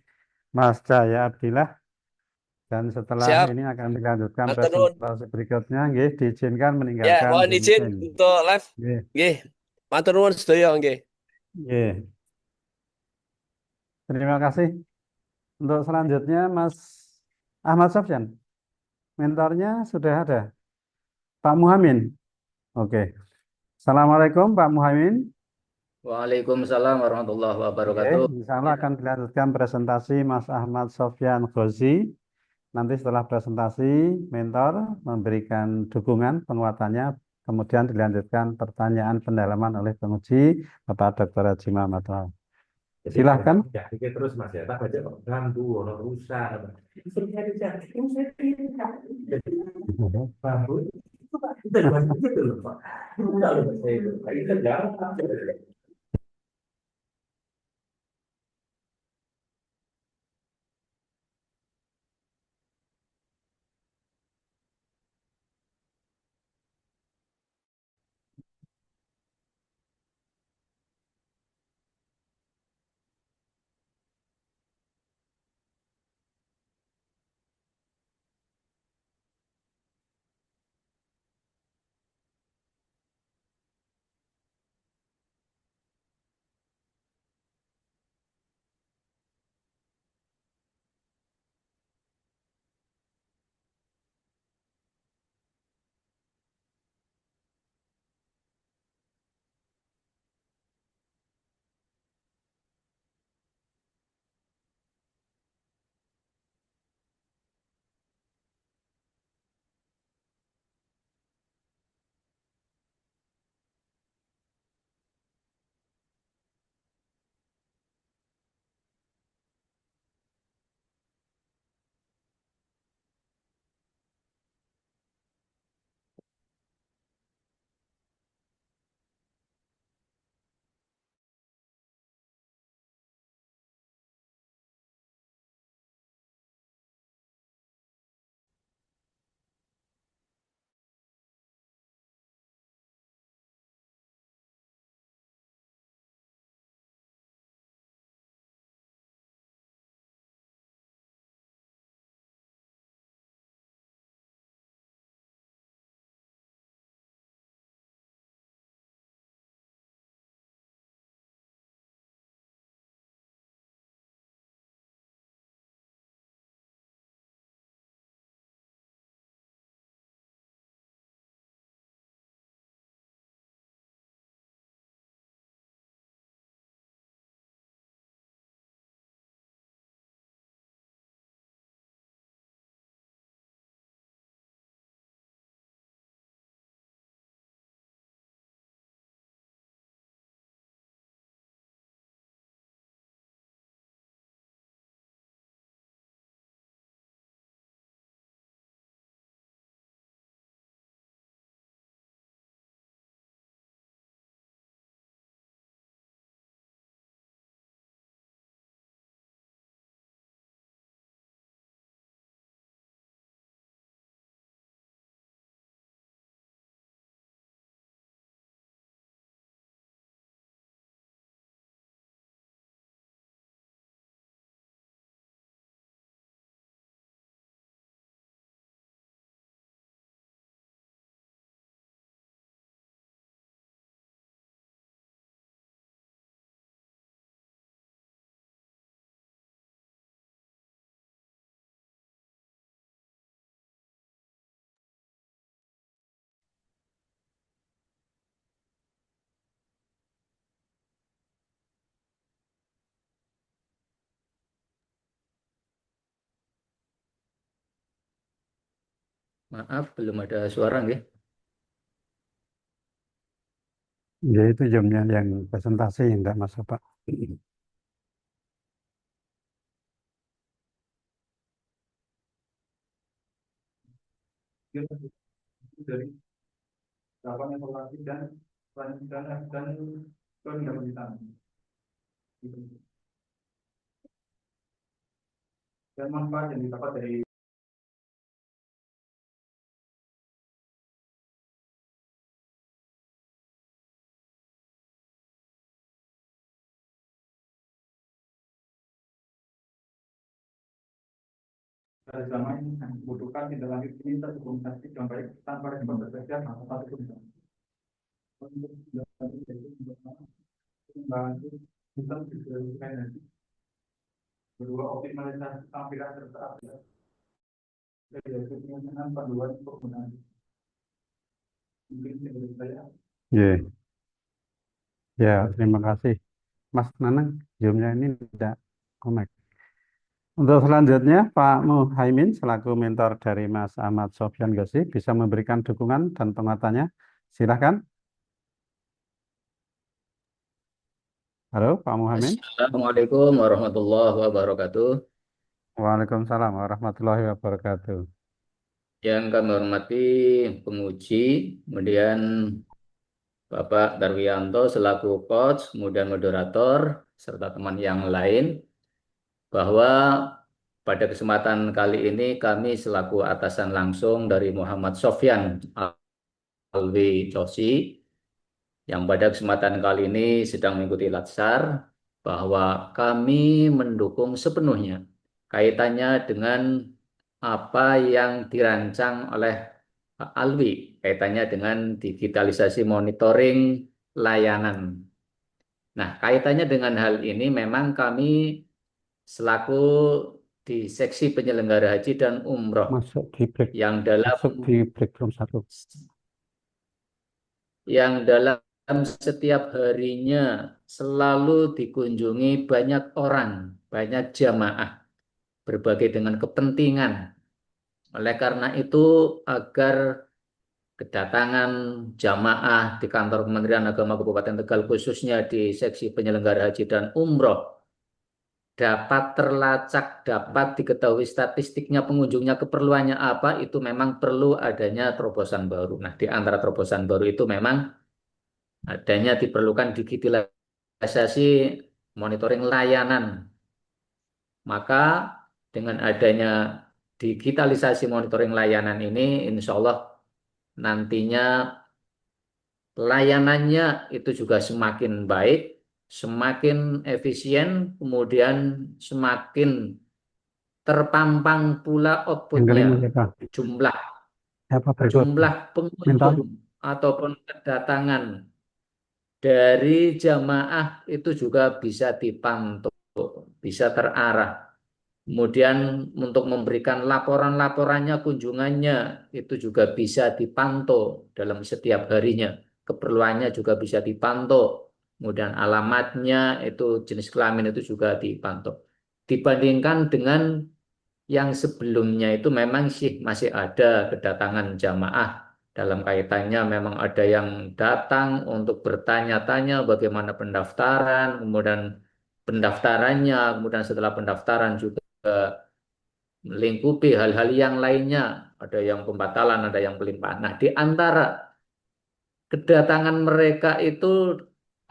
Speaker 3: Mas Jaya Abdillah. Dan setelah
Speaker 8: Siap.
Speaker 3: ini akan dilanjutkan
Speaker 8: Matur nuwun.
Speaker 3: presentasi berikutnya. Nggih, diizinkan
Speaker 8: Ya,
Speaker 3: meninggalkan
Speaker 8: mohon
Speaker 3: Zoom
Speaker 8: izin
Speaker 3: meeting.
Speaker 8: untuk live.
Speaker 3: Nggih,
Speaker 8: Nggih. Matur nuwun sedaya nggih.
Speaker 3: nggih. Terima kasih. Untuk selanjutnya Mas Ahmad Sofyan. Mentornya sudah ada. Pak Muhamin. Oke. Assalamualaikum Pak Muhaimin.
Speaker 9: Waalaikumsalam warahmatullahi
Speaker 3: Oke,
Speaker 9: wabarakatuh.
Speaker 3: insya Allah akan dilanjutkan presentasi Mas Ahmad Sofyan Ghozi. Nanti setelah presentasi, mentor memberikan dukungan penguatannya, kemudian dilanjutkan pertanyaan pendalaman oleh penguji Bapak Dr. Haji Muhammad Wahab. Silahkan.
Speaker 2: Ya, dikit terus Mas ya. Tak baca kok ganggu, ono rusak. Sebenarnya aja. Bambu. Itu itu loh, Pak. Enggak loh, saya itu. Itu jarang.
Speaker 9: Maaf, belum ada suara nggih.
Speaker 3: Ya itu jamnya yang presentasi, enggak Mas Pak.
Speaker 2: Dari dapat evaluasi dan pendampingan dan manfaat yang didapat dari zaman yang membutuhkan tindak lanjut minta komunikasi yang baik tanpa ada berbeda atau satu pun membantu sistem energi. Kedua, optimalisasi tampilan serta aplikasi. Yaitu penyelesaian panduan penggunaan. Mungkin dari saya
Speaker 3: Ya, ya, terima kasih. Mas Nanang, zoomnya ini tidak connect. Untuk selanjutnya, Pak Muhaimin selaku mentor dari Mas Ahmad Sofyan Ghazi bisa memberikan dukungan dan penguatannya. Silahkan. Halo, Pak Muhaimin.
Speaker 9: Assalamualaikum warahmatullahi wabarakatuh.
Speaker 3: Waalaikumsalam warahmatullahi wabarakatuh.
Speaker 9: Yang kami hormati penguji, kemudian Bapak Darwianto selaku coach, kemudian moderator, serta teman yang lain, bahwa pada kesempatan kali ini kami selaku atasan langsung dari Muhammad Sofyan Alwi Cosi, yang pada kesempatan kali ini sedang mengikuti latsar, bahwa kami mendukung sepenuhnya kaitannya dengan apa yang dirancang oleh Pak Alwi, kaitannya dengan digitalisasi monitoring layanan. Nah, kaitannya dengan hal ini memang kami selaku di seksi penyelenggara haji dan umroh
Speaker 3: Masuk di break,
Speaker 9: yang dalam
Speaker 3: masuk di breakroom 1.
Speaker 9: setiap harinya selalu dikunjungi banyak orang, banyak jamaah, berbagai dengan kepentingan. Oleh karena itu, agar kedatangan jamaah di kantor Kementerian Agama Kabupaten Tegal, khususnya di seksi penyelenggara haji dan umroh, dapat terlacak, dapat diketahui statistiknya pengunjungnya, keperluannya apa, itu memang perlu adanya terobosan baru. Nah, di antara terobosan baru itu memang adanya diperlukan digitalisasi monitoring layanan. Maka dengan adanya digitalisasi monitoring layanan ini, insya Allah nantinya layanannya itu juga semakin baik, semakin efisien, kemudian semakin terpampang pula outputnya, jumlah
Speaker 3: Apa berikut?
Speaker 9: jumlah pengunjung ataupun kedatangan dari jamaah itu juga bisa dipantau, bisa terarah. Kemudian untuk memberikan laporan-laporannya, kunjungannya itu juga bisa dipantau dalam setiap harinya. Keperluannya juga bisa dipantau. Kemudian alamatnya itu, jenis kelamin itu juga dipantau. Dibandingkan dengan yang sebelumnya itu memang sih masih ada kedatangan jamaah, dalam kaitannya memang ada yang datang untuk bertanya-tanya bagaimana pendaftaran, kemudian pendaftarannya, kemudian setelah pendaftaran juga melingkupi hal-hal yang lainnya, ada yang pembatalan, ada yang pelimpahan. Nah, di antara kedatangan mereka itu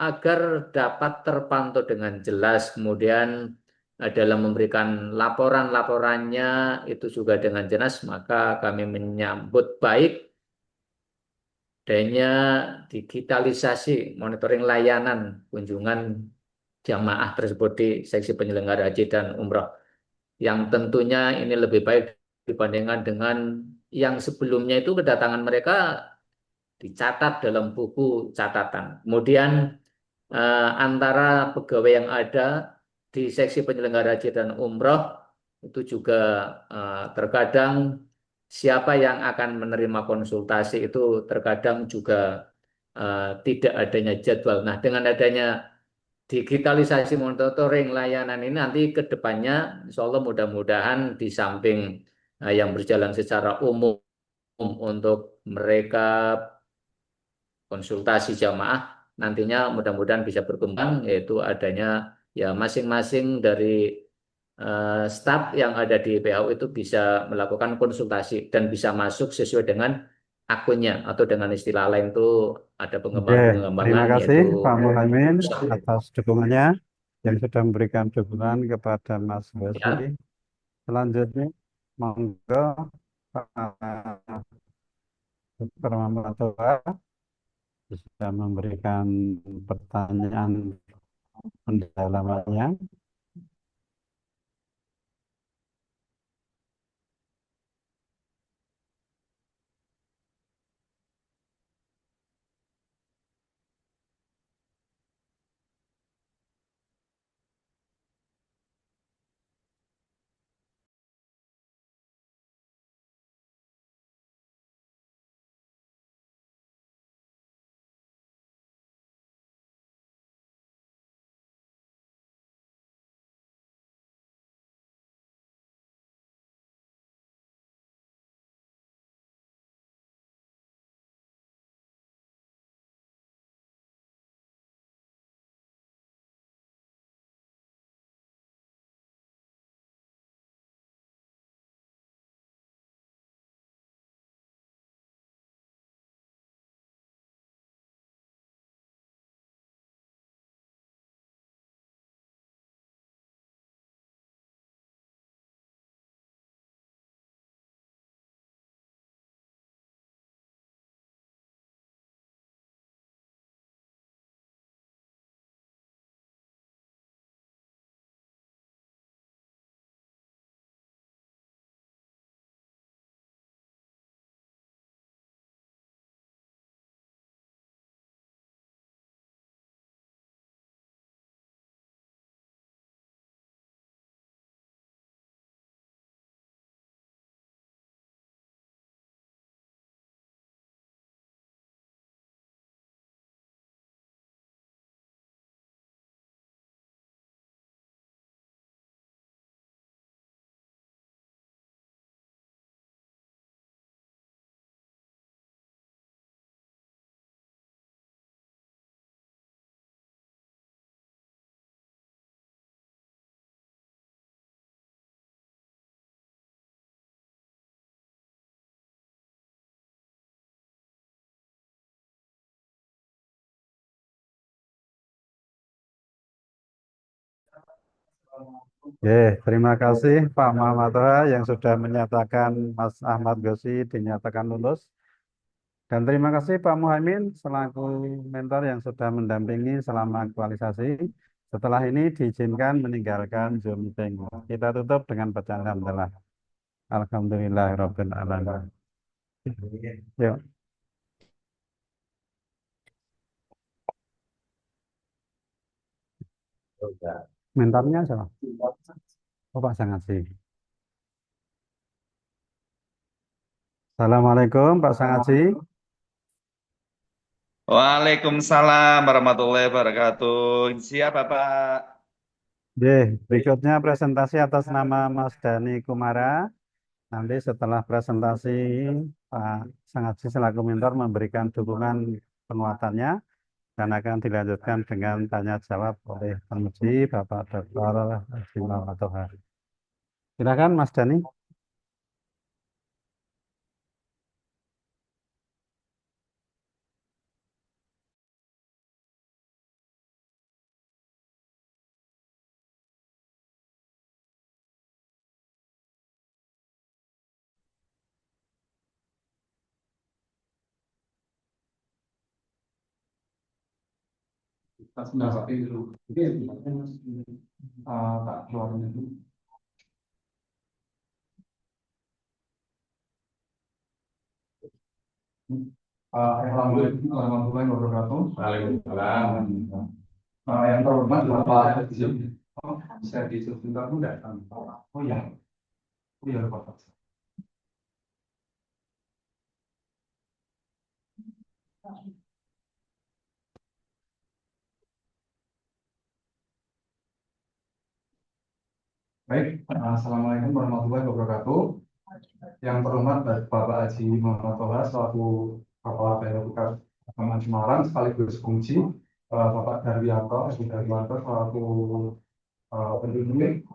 Speaker 9: agar dapat terpantau dengan jelas, kemudian dalam memberikan laporan-laporannya itu juga dengan jelas, maka kami menyambut baik adanya digitalisasi monitoring layanan kunjungan jamaah tersebut di seksi penyelenggara haji dan umroh, yang tentunya ini lebih baik dibandingkan dengan yang sebelumnya itu kedatangan mereka dicatat dalam buku catatan. Kemudian antara pegawai yang ada di seksi penyelenggara haji dan umroh itu juga terkadang siapa yang akan menerima konsultasi itu terkadang juga tidak adanya jadwal. Nah, dengan adanya digitalisasi monitoring layanan ini nanti ke depannya insya Allah mudah-mudahan di samping yang berjalan secara umum untuk mereka konsultasi jamaah, nantinya mudah-mudahan bisa berkembang, yaitu adanya ya masing-masing dari staf yang ada di PAU itu bisa melakukan konsultasi dan bisa masuk sesuai dengan akunnya, atau dengan istilah lain itu ada
Speaker 3: Terima
Speaker 9: pengembangan-pengembangan,
Speaker 3: kasih
Speaker 9: yaitu
Speaker 3: Pak Muhaimin atas dukungannya yang sudah memberikan dukungan kepada Mas
Speaker 9: ya,
Speaker 3: Ghazi. Selanjutnya, monggo Pak Dr. Muhammad Toha bisa memberikan pertanyaan pendalamannya. Terima kasih Pak Muhammad Toha yang sudah menyatakan Mas Ahmad Gosi dinyatakan lulus. Dan terima kasih Pak Muhaimin selaku mentor yang sudah mendampingi selama aktualisasi. Setelah ini diizinkan meninggalkan Zoom meeting. Kita tutup dengan bacaan alhamdulillah. Alhamdulillahirabbil alamin. Yuk, mentornya siapa? Oh, Pak Sangaji. Assalamualaikum Pak Sangaji.
Speaker 10: Waalaikumsalam warahmatullahi wabarakatuh. Siap, Bapak.
Speaker 3: Berikutnya presentasi atas nama Mas Dani Kumara. Nanti setelah presentasi Pak Sangaji selaku mentor memberikan dukungan penguatannya dan akan dilanjutkan dengan tanya jawab oleh penguji Bapak Dr. Haji Muhammad Toha. Silakan Mas Dani.
Speaker 11: Assalamualaikum warahmatullahi wabarakatuh.
Speaker 2: Waalaikumsalam.
Speaker 11: Yang terhormat Bapak saya sebentar enggak? Oh ya, Bapak. Baik, Assalamualaikum warahmatullahi wabarakatuh. Yang terhormat Bapak Haji Muhammad Toha selaku Kepala Bidang Agama Semarang sekaligus kunci, Bapak Darwianto, Haji Darwianto selaku pendidik,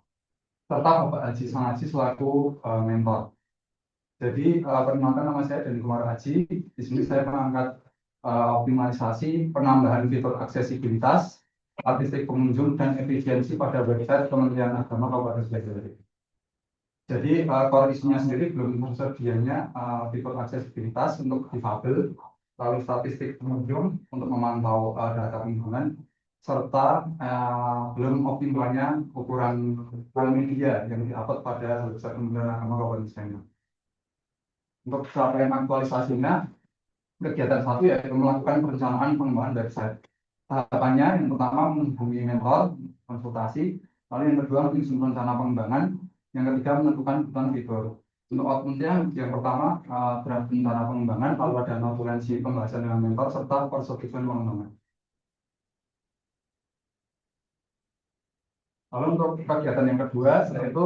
Speaker 11: serta Bapak Haji Sangaji selaku mentor. Jadi perkenalkan, nama saya Dani Kumar Haji. Di sini saya mengangkat optimalisasi penambahan fitur aksesibilitas, statistik pengunjung dan efisiensi pada website Kementerian Agama Kabupaten Sidoarjo. Jadi core isunya sendiri belum tersedianya fitur aksesibilitas untuk difabel, lalu statistik pengunjung untuk memantau data kunjungan, serta belum optimalnya ukuran media yang diupload pada website Kementerian Agama Kabupaten Sidoarjo. Untuk capaian aktualisasinya, kegiatan satu yaitu melakukan perencanaan pengembangan website. Tahapannya yang pertama menghubungi mentor, konsultasi, lalu yang kedua menyusun rencana pengembangan, yang ketiga menentukan kebutuhan fitur. Untuk outputnya yang pertama draft rencana pengembangan, lalu ada notulensi pembahasan dengan mentor serta persetujuan pengembangan. Lalu untuk kegiatan yang kedua yaitu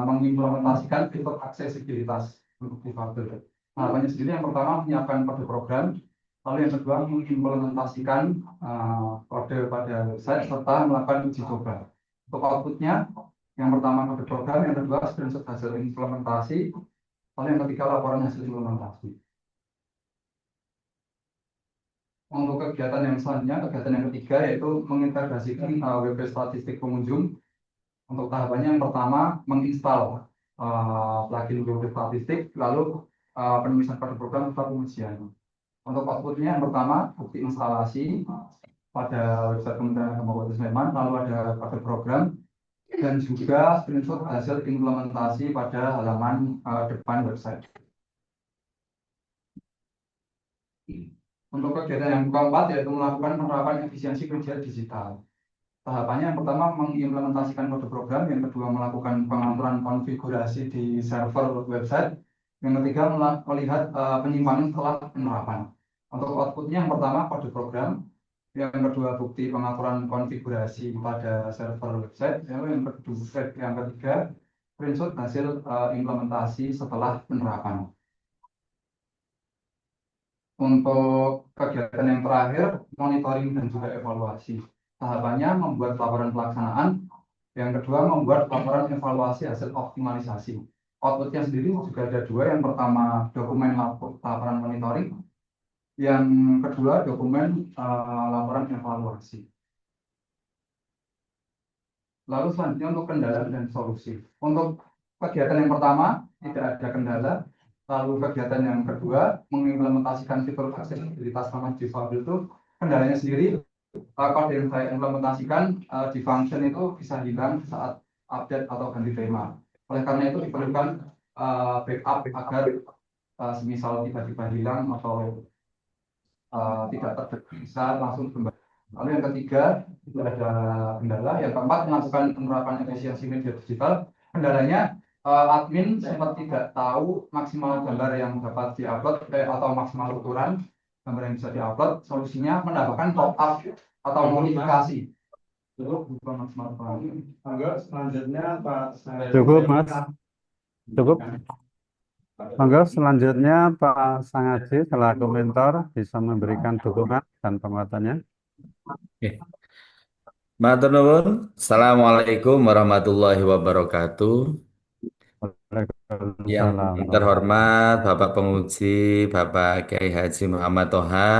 Speaker 11: mengimplementasikan fitur aksesibilitas untuk difabel. Harapannya sendiri yang pertama menyiapkan kode program, lalu yang kedua mengimplementasikan kode pada website serta melakukan uji coba. Untuk outputnya yang pertama kode program, yang kedua screenshot hasil implementasi, lalu yang ketiga laporan hasil implementasi. Untuk kegiatan yang selanjutnya, kegiatan yang ketiga yaitu mengintegrasikan web statistik pengunjung. Untuk tahapannya yang pertama menginstal plugin web statistik, lalu penulisan kode program serta pengujian. Untuk outputnya yang pertama bukti instalasi pada website Kementerian Agama Kabupaten Sleman, lalu ada kode program dan juga screenshot hasil implementasi pada halaman depan website. Untuk kegiatan yang keempat yaitu melakukan penerapan efisiensi kerja digital. Tahapannya yang pertama mengimplementasikan kode program, yang kedua melakukan pengaturan konfigurasi di server website, yang ketiga melihat penyimpanan setelah penerapan. Untuk outputnya yang pertama kode program, yang kedua bukti pengaturan konfigurasi pada server website, yang ketiga screenshot hasil implementasi setelah penerapan. Untuk kegiatan yang terakhir monitoring dan juga evaluasi. Tahapannya membuat laporan pelaksanaan, yang kedua membuat laporan evaluasi hasil optimalisasi. Outputnya sendiri juga ada dua, yang pertama dokumen laporan monitoring, yang kedua dokumen laporan evaluasi. Lalu selanjutnya untuk kendala dan solusi. Untuk kegiatan yang pertama tidak ada kendala. Lalu kegiatan yang kedua mengimplementasikan fitur aksesibilitas ramah difabel itu kendalanya sendiri. Kode yang saya implementasikan di function itu bisa hilang saat update atau ganti tema. Oleh karena itu diperlukan backup agar semisal tiba-tiba hilang atau tidak bisa langsung kembali. Lalu yang ketiga tidak ada kendala. Yang keempat melakukan penerapan efisiensi media digital. Kendalanya admin sempat tidak tahu maksimal gambar yang dapat diupload atau maksimal ukuran gambar yang bisa diupload. Solusinya menambahkan pop up atau modifikasi.
Speaker 3: Selanjutnya Pak cukup Mas. Cukup. Monggo selanjutnya Pak Sangaji selaku mentor bisa memberikan dukungan dan penguatannya.
Speaker 12: Oke. Matur nuwun. Assalamualaikum warahmatullahi wabarakatuh. Yang
Speaker 3: Waalaikumsalam.
Speaker 12: terhormat Bapak Penguji, Bapak Kiai Haji Muhammad Toha,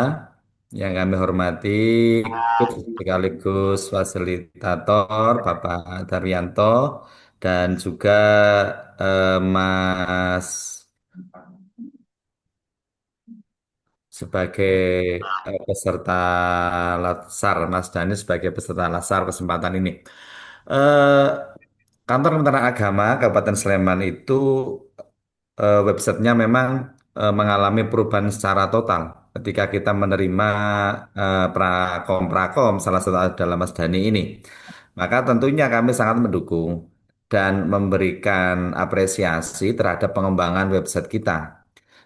Speaker 12: yang kami hormati sekaligus fasilitator Bapak Daryanto, dan juga Mas sebagai peserta latsar, Mas Dani sebagai peserta latsar kesempatan ini. Eh, Kantor Kementerian Agama Kabupaten Sleman itu websitenya memang mengalami perubahan secara total ketika kita menerima prakom salah satu adalah Mas Dani ini. Maka tentunya kami sangat mendukung dan memberikan apresiasi terhadap pengembangan website kita.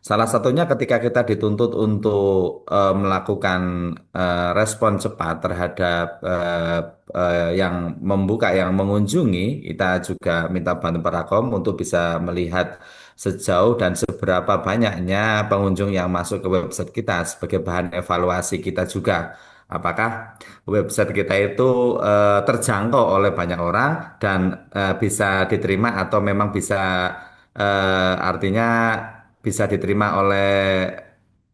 Speaker 12: Salah satunya ketika kita dituntut untuk melakukan respon cepat terhadap yang membuka, yang mengunjungi, kita juga minta bantuan Parakom untuk bisa melihat sejauh dan seberapa banyaknya pengunjung yang masuk ke website kita sebagai bahan evaluasi kita juga. Apakah website kita itu terjangkau oleh banyak orang dan bisa diterima atau memang bisa artinya bisa diterima oleh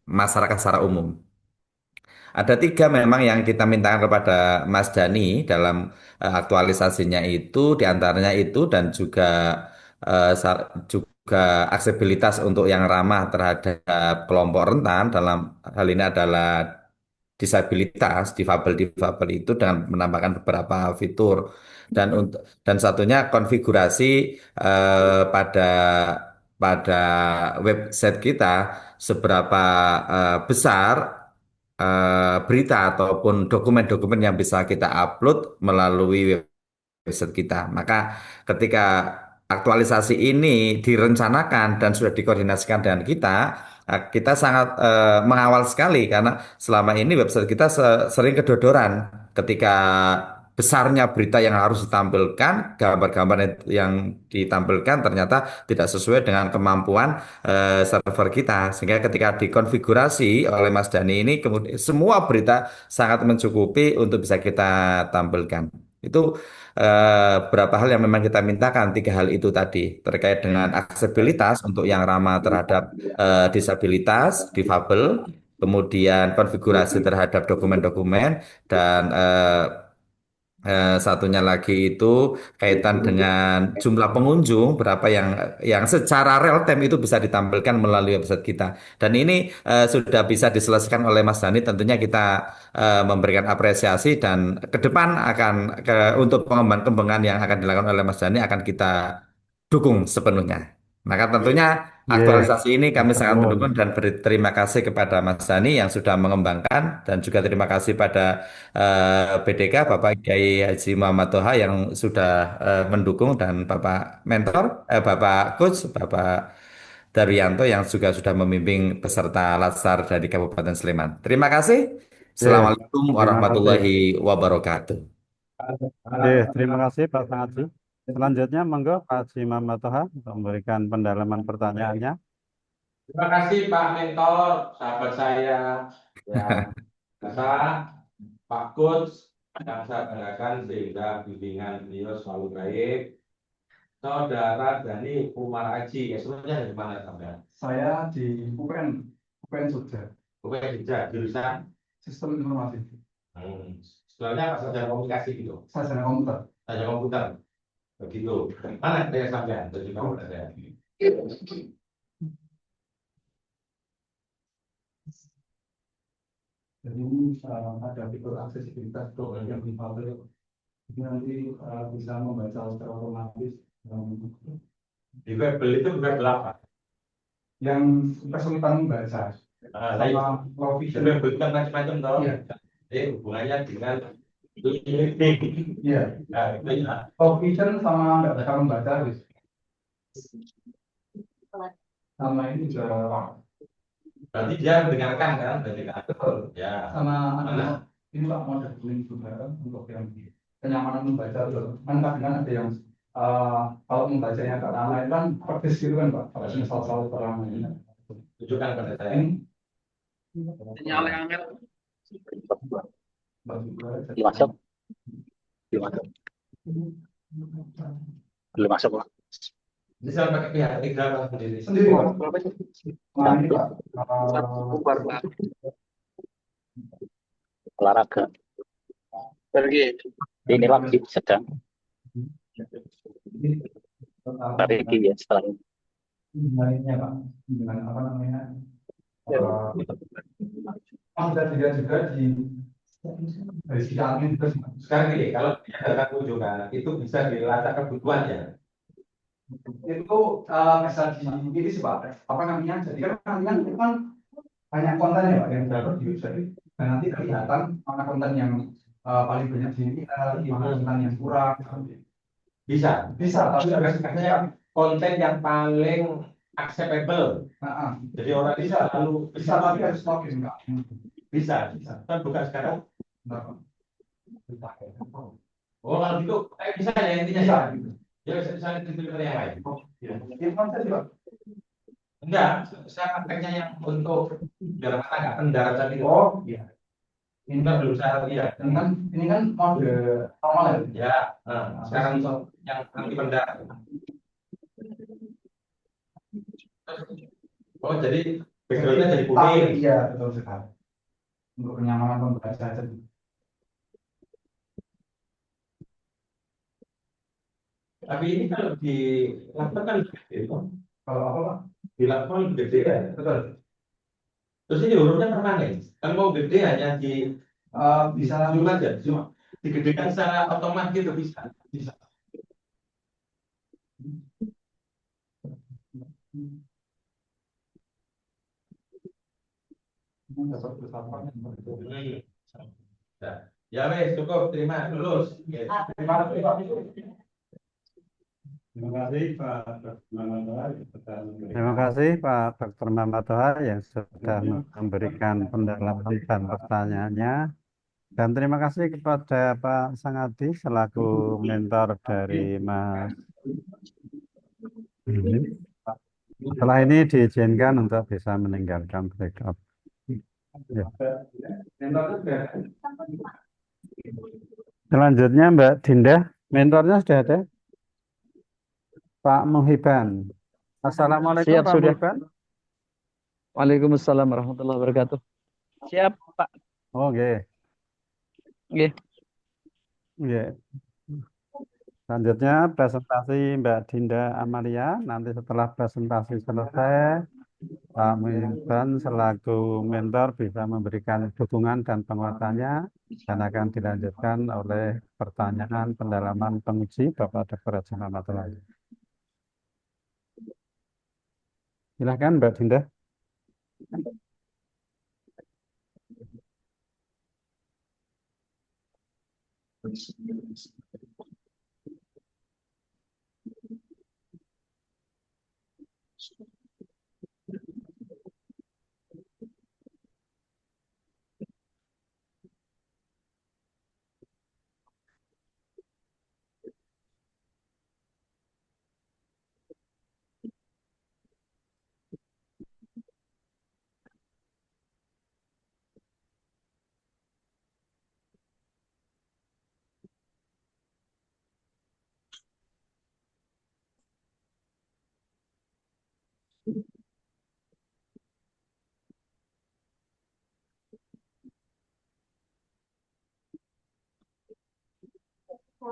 Speaker 12: masyarakat secara umum. Ada tiga memang yang kita mintakan kepada Mas Dani dalam aktualisasinya itu, diantaranya itu dan juga juga aksesibilitas untuk yang ramah terhadap kelompok rentan dalam hal ini adalah disabilitas, difabel itu dengan menambahkan beberapa fitur dan satunya konfigurasi pada pada website kita seberapa besar berita ataupun dokumen-dokumen yang bisa kita upload melalui website kita. Maka ketika aktualisasi ini direncanakan dan sudah dikoordinasikan dengan kita sangat mengawal sekali karena selama ini website kita sering kedodoran ketika besarnya berita yang harus ditampilkan, gambar-gambar yang ditampilkan ternyata tidak sesuai dengan kemampuan server kita. Sehingga ketika dikonfigurasi oleh Mas Dani ini, kemudian semua berita sangat mencukupi untuk bisa kita tampilkan. Itu beberapa hal yang memang kita mintakan, tiga hal itu tadi terkait dengan aksesibilitas untuk yang ramah terhadap disabilitas, difabel, kemudian konfigurasi terhadap dokumen-dokumen dan satunya lagi itu kaitan dengan jumlah pengunjung berapa yang secara real time itu bisa ditampilkan melalui website kita. Dan ini sudah bisa diselesaikan oleh Mas Dani. Tentunya kita memberikan apresiasi dan ke depan untuk pengembangan yang akan dilakukan oleh Mas Dani akan kita dukung sepenuhnya. Maka tentunya aktualisasi ini kami sangat mendukung dan berterima kasih kepada Mas Dani yang sudah mengembangkan dan juga terima kasih pada BDK Bapak Kiai Haji Muhammad Toha yang sudah mendukung dan Bapak mentor, Bapak coach, Bapak Daryanto yang juga sudah membimbing peserta latsar dari Kabupaten Sleman. Terima kasih. Assalamualaikum warahmatullahi wabarakatuh.
Speaker 3: Terima kasih Pak Sangaji. Selanjutnya monggo Pak Haji Muhammad Toha untuk memberikan pendalaman pertanyaannya.
Speaker 2: Terima kasih Pak Mentor, sahabat saya yang biasa, Pak Coach yang saya banggakan sehingga bimbingan beliau selalu baik. Saudara Dani Umar Aji, sebenarnya dari mana sampai?
Speaker 11: Saya di UPN Jogja.
Speaker 2: UPN Jogja, jurusan
Speaker 11: Sistem Informasi.
Speaker 2: Sistem Soalnya apa sarjana komunikasi gitu.
Speaker 11: Sarjana komputer.
Speaker 2: Sarjana komputer. Begitu. Mana saya sampean? Jadi kamu ada.
Speaker 11: Jadi ini ada fitur aksesibilitas untuk yang difabel. Jadi nanti bisa membaca secara otomatis.
Speaker 2: Di Fable itu Fable apa?
Speaker 11: Yang kesulitan membaca. Sama low vision.
Speaker 2: Fable itu kan macam-macam toh.
Speaker 11: Iya.
Speaker 2: Hubungannya dengan
Speaker 11: Iya.
Speaker 2: Nah, itu ya.
Speaker 11: Low vision sama nggak bisa membaca, Riz. Sama ini juga.
Speaker 2: Berarti dia mendengarkan kan?
Speaker 11: Betul.
Speaker 2: Ya.
Speaker 11: Sama ini Pak mau link juga untuk yang kenyamanan membaca tuh. Kan kadang ada yang kalau membacanya ke orang lain kan praktis gitu kan Pak. Kalau misal orang lain.
Speaker 2: Tunjukkan pada saya.
Speaker 13: Sinyal yang
Speaker 11: Masuk.
Speaker 13: belum masuk Pak.
Speaker 2: Bisa pakai pihak ketiga atau sendiri?
Speaker 11: Sendiri Pak. Nah, ini Pak.
Speaker 13: Olahraga. Pergi. Ini lagi sedang. Pergi ya setelah ini.
Speaker 11: Lainnya Pak. Dengan apa namanya? Sudah dilihat juga dari sisi admin terus.
Speaker 2: Sekarang ini kalau data kunjungan itu bisa dilacak kebutuhannya.
Speaker 11: Itu bisa di sih Pak. Apa namanya? Jadi kan itu kan banyak konten ya Pak yang dapat di website. Dan nanti kelihatan mana konten yang paling banyak mana konten yang kurang.
Speaker 2: Bisa, tapi agak konten yang paling acceptable. Jadi orang bisa lalu
Speaker 11: bisa tapi harus login Pak.
Speaker 2: Bisa. Kan bukan sekarang. Oh kalau gitu, bisa ya intinya ya. Ya bisa dipilih yang lain. Enggak, saya pakainya yang untuk biar mata nggak kendara tadi.
Speaker 11: Oh iya.
Speaker 2: Ini kan belum saya lihat.
Speaker 11: Ini kan mode normal ya.
Speaker 2: Ya, sekarang yang anti pendar. Oh jadi backgroundnya jadi kuning.
Speaker 11: Iya betul sekali. Untuk kenyamanan membaca saja.
Speaker 2: Tapi ini kalau di laptop kan lebih gede.
Speaker 11: Kalau apa Pak?
Speaker 2: Di laptop lebih gede ya.
Speaker 11: Betul.
Speaker 2: Terus ini hurufnya permanen. Kan mau gede hanya di
Speaker 11: bisa
Speaker 2: zoom aja, cuma digedekan secara otomatis gitu bisa. Bisa. Ya wes cukup, terima lulus.
Speaker 11: Terima kasih Pak.
Speaker 3: Terima kasih Pak Terima kasih Pak Dr. Muhammad Toha yang sudah memberikan pendalaman dan pertanyaannya. Dan terima kasih kepada Pak Sangadi selaku mentor dari Mas. Setelah ini diizinkan untuk bisa meninggalkan breakout. Ya. Selanjutnya Mbak Dinda, mentornya sudah ada? Pak Muhiban. Assalamualaikum
Speaker 13: Siap,
Speaker 3: Pak
Speaker 13: sudah.
Speaker 3: Muhiban.
Speaker 13: Waalaikumsalam warahmatullahi wabarakatuh. Siap, Pak.
Speaker 3: Oke.
Speaker 13: Oke.
Speaker 3: Oke. Selanjutnya presentasi Mbak Dinda Amalia. Nanti setelah presentasi selesai, Pak Muhiban selaku mentor bisa memberikan dukungan dan penguatannya dan akan dilanjutkan oleh pertanyaan pendalaman penguji Bapak Dr. Haji Muhammad Toha. Silakan Mbak Dinda.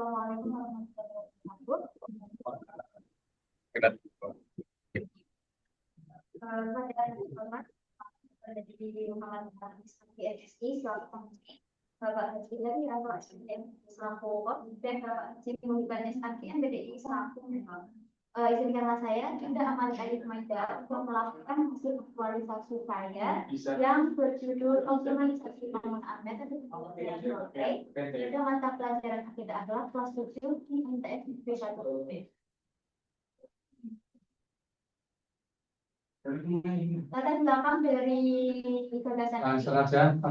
Speaker 1: Assalamualaikum warahmatullahi wabarakatuh. Pada di Muhammad di SSI selaku Bapak Haji dari Bapak Haji selaku dan Bapak Haji Muhibban SAGM BDI selaku izinkanlah saya tidak aman kali Kementerian untuk melakukan hasil aktualisasi saya yang berjudul optimalisasi pembangunan Ahmed pada mata pelajaran akidah akhlak kelas 7 di MTS B1UP. Latar belakang dari gagasan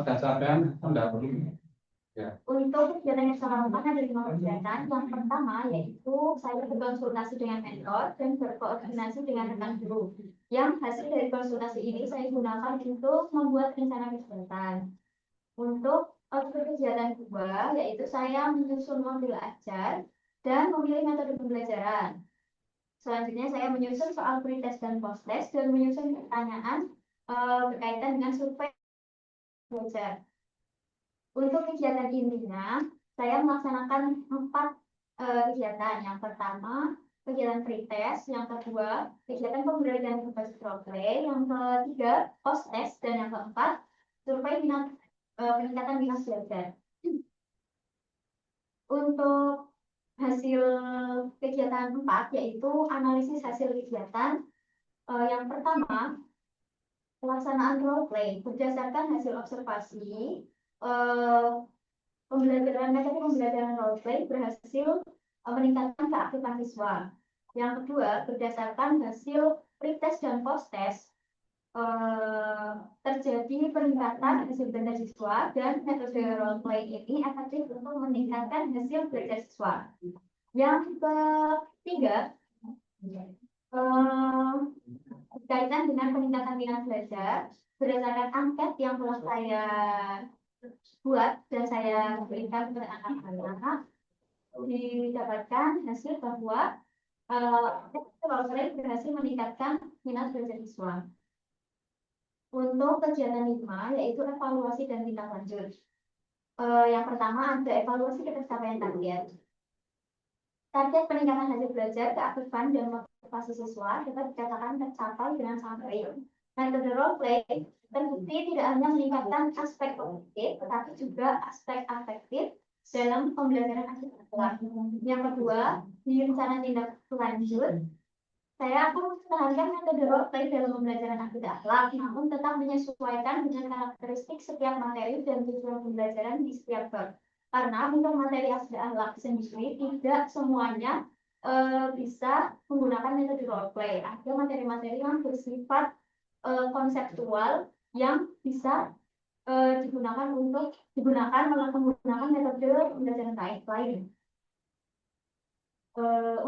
Speaker 1: untuk kegiatan yang sangat ada 5 kegiatan. Yang pertama yaitu saya berkonsultasi dengan mentor dan berkoordinasi dengan rekan guru. Yang hasil dari konsultasi ini saya gunakan untuk membuat rencana kegiatan. Untuk kegiatan kedua yaitu saya menyusun modul ajar dan memilih metode pembelajaran. Selanjutnya saya menyusun soal pretest dan post-test dan menyusun pertanyaan berkaitan dengan survei belajar. Untuk kegiatan intinya, saya melaksanakan 4 kegiatan. Yang pertama, kegiatan pretest. Yang kedua, kegiatan pembelajaran berbasis role play. Yang ketiga, post-test. Dan yang keempat, survei peningkatan minat belajar. Untuk hasil kegiatan 4 yaitu analisis hasil kegiatan. Yang pertama, pelaksanaan role play berdasarkan hasil observasi. Metode pembelajaran role play berhasil meningkatkan keaktifan siswa. Yang kedua, berdasarkan hasil pretest dan post-test terjadi peningkatan hasil belajar siswa dan metode role play ini efektif untuk meningkatkan hasil belajar siswa. Yang ketiga, berkaitan dengan peningkatan minat belajar berdasarkan angket yang telah saya buat dan saya berikan kepada anak-anak, didapatkan hasil bahwa role play berhasil meningkatkan minat belajar siswa. Untuk kegiatan 5 yaitu evaluasi dan tindak lanjut. Yang pertama ada evaluasi pencapaian target. Target peningkatan hasil belajar, keaktifan dan motivasi siswa dapat dikatakan tercapai dengan sangat baik. Metode role play terbukti tidak hanya meningkatkan aspek kognitif, tetapi juga aspek afektif dalam pembelajaran akidah akhlak. Yang kedua, di rencana tindak lanjut, saya akan mempertahankan metode role play dalam pembelajaran akidah akhlak, namun tetap menyesuaikan dengan karakteristik setiap materi dan tujuan pembelajaran di setiap bab. Karena untuk materi akidah akhlak sendiri tidak semuanya bisa menggunakan metode role play. Ada materi-materi yang bersifat konseptual yang bisa digunakan menggunakan metode pembelajaran lain.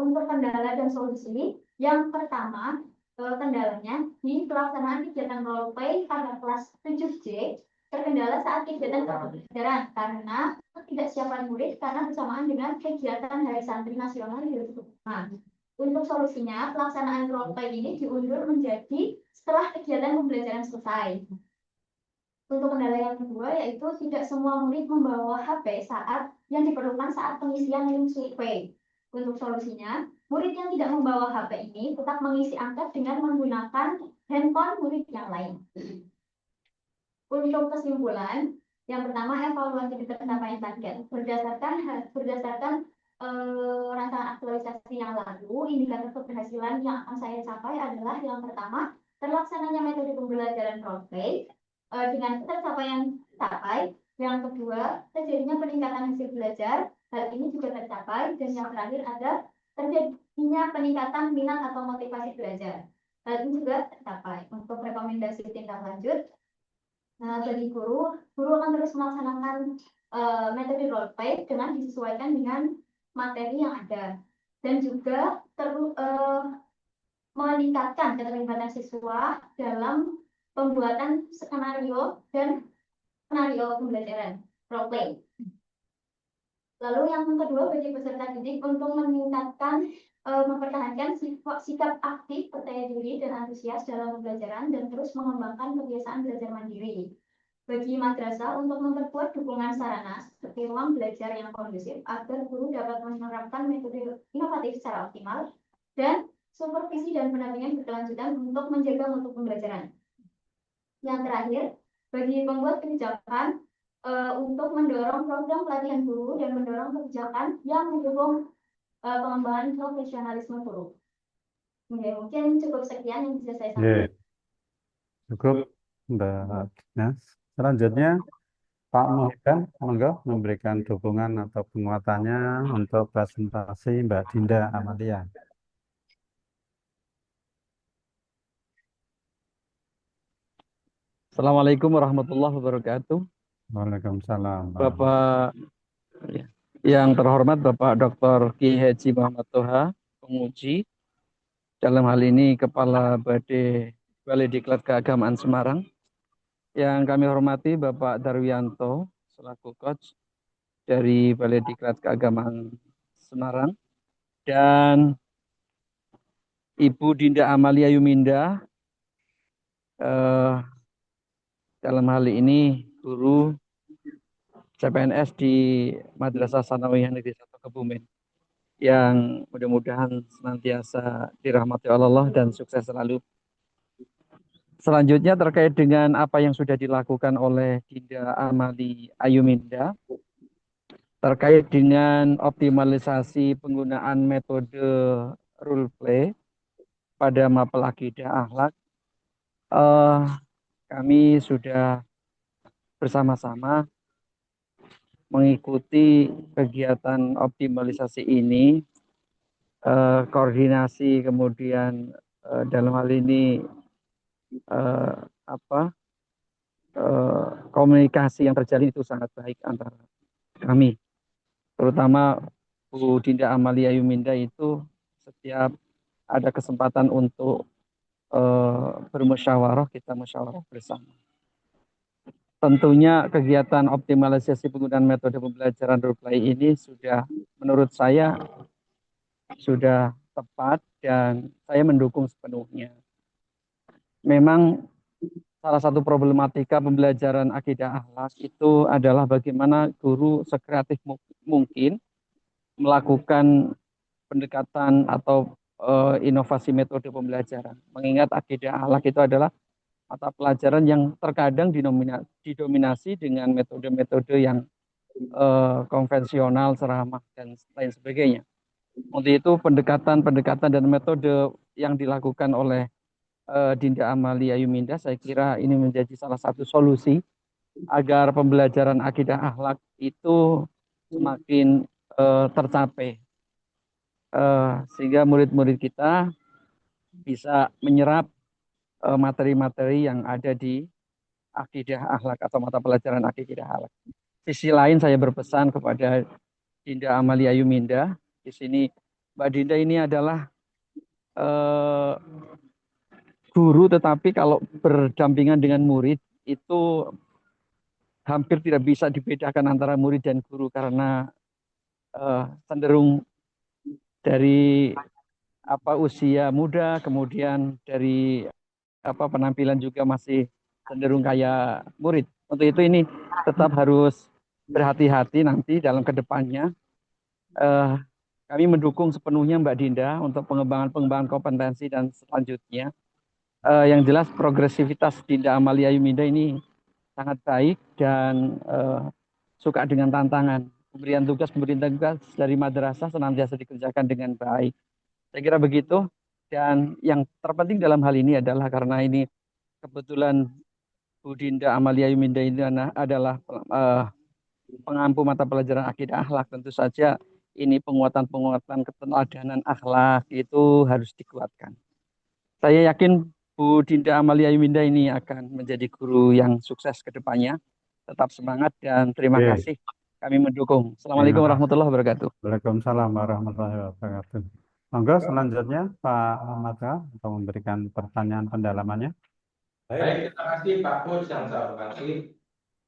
Speaker 1: Untuk kendala dan solusi, yang pertama kendalanya di pelaksanaan kegiatan role play pada kelas 7C terkendala saat kegiatan pembelajaran karena ketidaksiapan murid karena bersamaan dengan kegiatan Hari Santri Nasional 2025. Untuk solusinya, pelaksanaan role play ini diundur menjadi setelah kegiatan pembelajaran selesai. Untuk kendala yang kedua yaitu tidak semua murid membawa HP saat yang diperlukan saat pengisian link survei. Untuk solusinya, murid yang tidak membawa HP ini tetap mengisi angket dengan menggunakan handphone murid yang lain. Untuk kesimpulan, yang pertama evaluasi pencapaian target berdasarkan rangkaian aktualisasi yang lalu, indikator keberhasilan yang akan saya capai adalah yang pertama, terlaksananya metode pembelajaran role play dengan tercapaian tercapai. Yang kedua, terjadinya peningkatan hasil belajar, hal ini juga tercapai. Dan yang terakhir ada terjadinya peningkatan minat atau motivasi belajar, hal ini juga tercapai. Untuk rekomendasi tindak lanjut, bagi guru akan terus melaksanakan metode role play dengan disesuaikan dengan materi yang ada dan juga meningkatkan keterlibatan siswa dalam pembuatan skenario pembelajaran role play. Lalu yang kedua bagi peserta didik untuk meningkatkan mempertahankan sikap aktif, percaya diri dan antusias dalam pembelajaran dan terus mengembangkan kebiasaan belajar mandiri.
Speaker 14: bagi madrasah untuk memperkuat dukungan sarana seperti ruang belajar yang kondusif agar guru dapat menerapkan metode inovatif secara optimal dan supervisi dan pendampingan berkelanjutan untuk menjaga mutu pembelajaran. Yang terakhir, bagi pembuat kebijakan untuk mendorong program pelatihan guru dan mendorong kebijakan yang mendukung pengembangan profesionalisme guru. Oke, mungkin cukup sekian yang bisa saya sampaikan.
Speaker 3: Cukup, Mbak Dinas. Selanjutnya, Pak Muhyiddin, monggo memberikan dukungan atau penguatannya untuk presentasi Mbak Dinda Amalia.
Speaker 13: Assalamualaikum warahmatullahi wabarakatuh.
Speaker 3: Waalaikumsalam.
Speaker 13: Bapak yang terhormat Bapak Dr. Ki Haji Muhammad Toha, penguji, dalam hal ini Kepala Balai Diklat Keagamaan Semarang. Yang kami hormati Bapak Darwianto, selaku coach dari Balai Diklat Keagamaan Semarang, dan Ibu Dinda Amalia Yuminda, dalam hal ini guru CPNS di Madrasah Sanawiyah Negeri 1 Kebumen, yang mudah-mudahan senantiasa dirahmati Allah dan sukses selalu. Selanjutnya terkait dengan apa yang sudah dilakukan oleh Dinda Amali Ayuminda terkait dengan optimalisasi penggunaan metode role play pada mapel akidah akhlak, kami sudah bersama-sama mengikuti kegiatan optimalisasi ini, koordinasi, kemudian dalam hal ini komunikasi yang terjalin itu sangat baik antara kami, terutama Bu Dinda Amalia Yuminda itu setiap ada kesempatan untuk bermusyawarah, kita musyawarah bersama. Tentunya kegiatan optimalisasi penggunaan metode pembelajaran role play ini sudah, menurut saya, sudah tepat dan saya mendukung sepenuhnya. Memang salah satu problematika pembelajaran akidah akhlak itu adalah bagaimana guru sekreatif mungkin melakukan pendekatan atau inovasi metode pembelajaran. Mengingat akidah akhlak itu adalah mata pelajaran yang terkadang didominasi dengan metode-metode yang konvensional, ceramah, dan lain sebagainya. Untuk itu pendekatan dan metode yang dilakukan oleh Dinda Amalia Yuminda, saya kira ini menjadi salah satu solusi agar pembelajaran akidah akhlak itu semakin tercapai, sehingga murid-murid kita bisa menyerap materi-materi yang ada di akidah akhlak atau mata pelajaran akidah akhlak. Sisi lain saya berpesan kepada Dinda Amalia Yuminda, di sini Mbak Dinda ini adalah guru, tetapi kalau berdampingan dengan murid itu hampir tidak bisa dibedakan antara murid dan guru karena cenderung dari usia muda, kemudian dari penampilan juga masih cenderung kayak murid. Untuk itu ini tetap harus berhati-hati nanti dalam kedepannya. Kami mendukung sepenuhnya Mbak Dinda untuk pengembangan kompetensi dan selanjutnya. Yang jelas progresivitas Dinda Amalia Yuminda ini sangat baik dan suka dengan tantangan. Pemberian tugas dari madrasah senantiasa dikerjakan dengan baik. Saya kira begitu. Dan yang terpenting dalam hal ini adalah karena ini kebetulan Bu Dinda Amalia Yuminda ini adalah pengampu mata pelajaran akidah akhlak. Tentu saja ini penguatan keteladanan akhlak itu harus dikuatkan. Saya yakin Bu Dinda Amalia Yuminda ini akan menjadi guru yang sukses ke depannya. Tetap semangat dan terima kasih. Kami mendukung. Assalamualaikum warahmatullahi wabarakatuh.
Speaker 3: Waalaikumsalam warahmatullahi wabarakatuh. Monggo selanjutnya Pak Ahmad untuk memberikan pertanyaan pendalamannya.
Speaker 2: Baik, terima kasih Pak Coach yang saya hormati,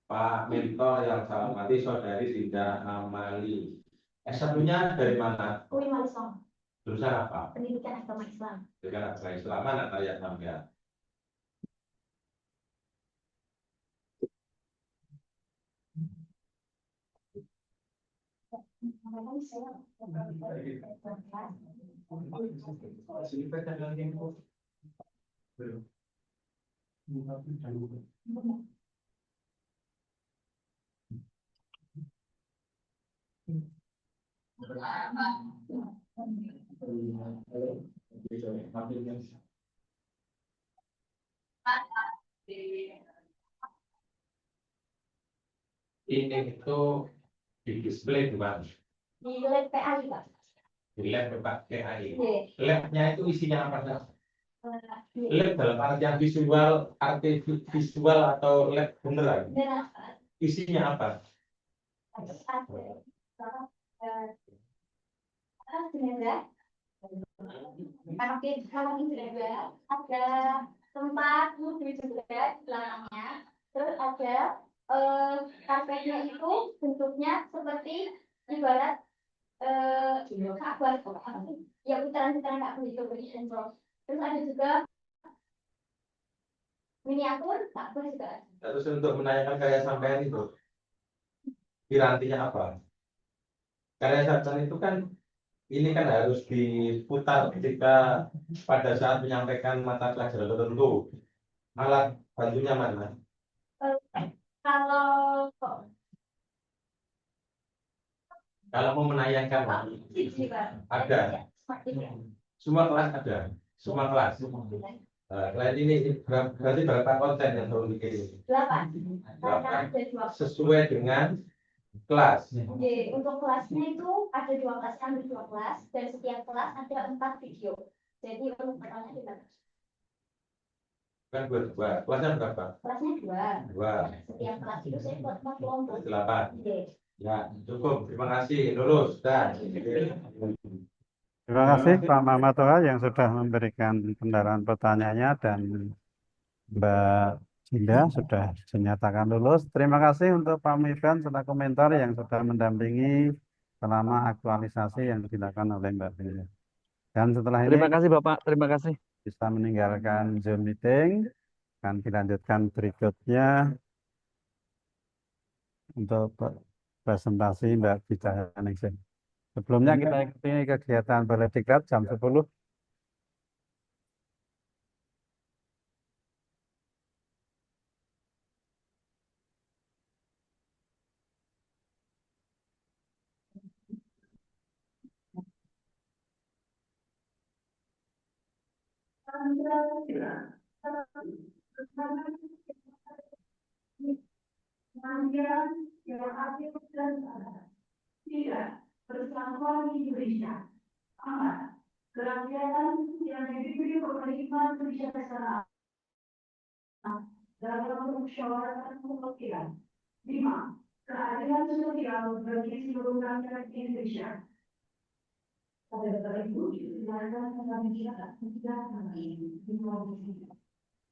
Speaker 2: Pak Mentor yang saya hormati, Saudari Dinda Amali. S1-nya dari mana?
Speaker 14: UI Malisong.
Speaker 2: Jurusan apa?
Speaker 14: Pendidikan Agama Islam.
Speaker 2: Pendidikan Agama Islam, mana tanya sampean? Ini itu di display bukan?
Speaker 14: Di lab PAI, Pak.
Speaker 2: Di lab Pak PAI.
Speaker 14: Iya.
Speaker 2: Labnya itu isinya apa?
Speaker 14: Iya.
Speaker 2: Lab dalam artian visual, arti visual atau lab beneran?
Speaker 14: Beneran.
Speaker 2: Isinya apa?
Speaker 14: Kalau juga ada tempat wudhu juga di belakangnya. Terus ada karpetnya itu bentuknya seperti ibarat Ka'bah, ya putaran-putaran Ka'bah itu begitu. Terus ada juga miniatur Ka'bah juga.
Speaker 2: Terus untuk menanyakan karya sampean itu, pirantinya apa? Karya sampean itu kan ini kan harus diputar ketika pada saat menyampaikan mata pelajaran tertentu. Alat bantunya mana?
Speaker 14: Kalau
Speaker 2: mau menayangkan ada. Semua kelas ada. Semua kelas. Kelas ini berarti berapa konten yang perlu dikirim? 8. Sesuai dengan kelas.
Speaker 14: Oke, untuk kelasnya itu ada 2 kelas, ada 2 kelas, dan setiap kelas ada 4 video. Jadi untuk pertanyaan kita.
Speaker 2: Kan dua. Kelasnya berapa?
Speaker 14: Kelasnya 2.
Speaker 2: 2.
Speaker 14: Setiap kelas itu saya buat 4 kelompok.
Speaker 2: 8.
Speaker 14: Oke.
Speaker 2: Ya, cukup. Terima kasih. Lulus. Dan.
Speaker 3: Terima kasih Pak Mama Toha yang sudah memberikan pendarahan pertanyaannya dan Mbak Jinda sudah dinyatakan lulus. Terima kasih untuk Pak Mifan serta komentar yang sudah mendampingi selama aktualisasi yang dilakukan oleh Mbak Jinda. Dan setelah ini
Speaker 13: Terima kasih Bapak, terima kasih.
Speaker 3: bisa meninggalkan Zoom meeting dan dilanjutkan berikutnya untuk presentasi Mbak Bidaya Ningsih. Sebelumnya kita ikuti kegiatan Balai Diklat jam 10.
Speaker 1: Tidak bersama di Indonesia. Aman. Kerakyatan yang diberi pemerintah Indonesia secara dalam musyawarah kewakilan. 5. Keadilan sosial bagi seluruh rakyat Indonesia. Pada Bapak Ibu, silakan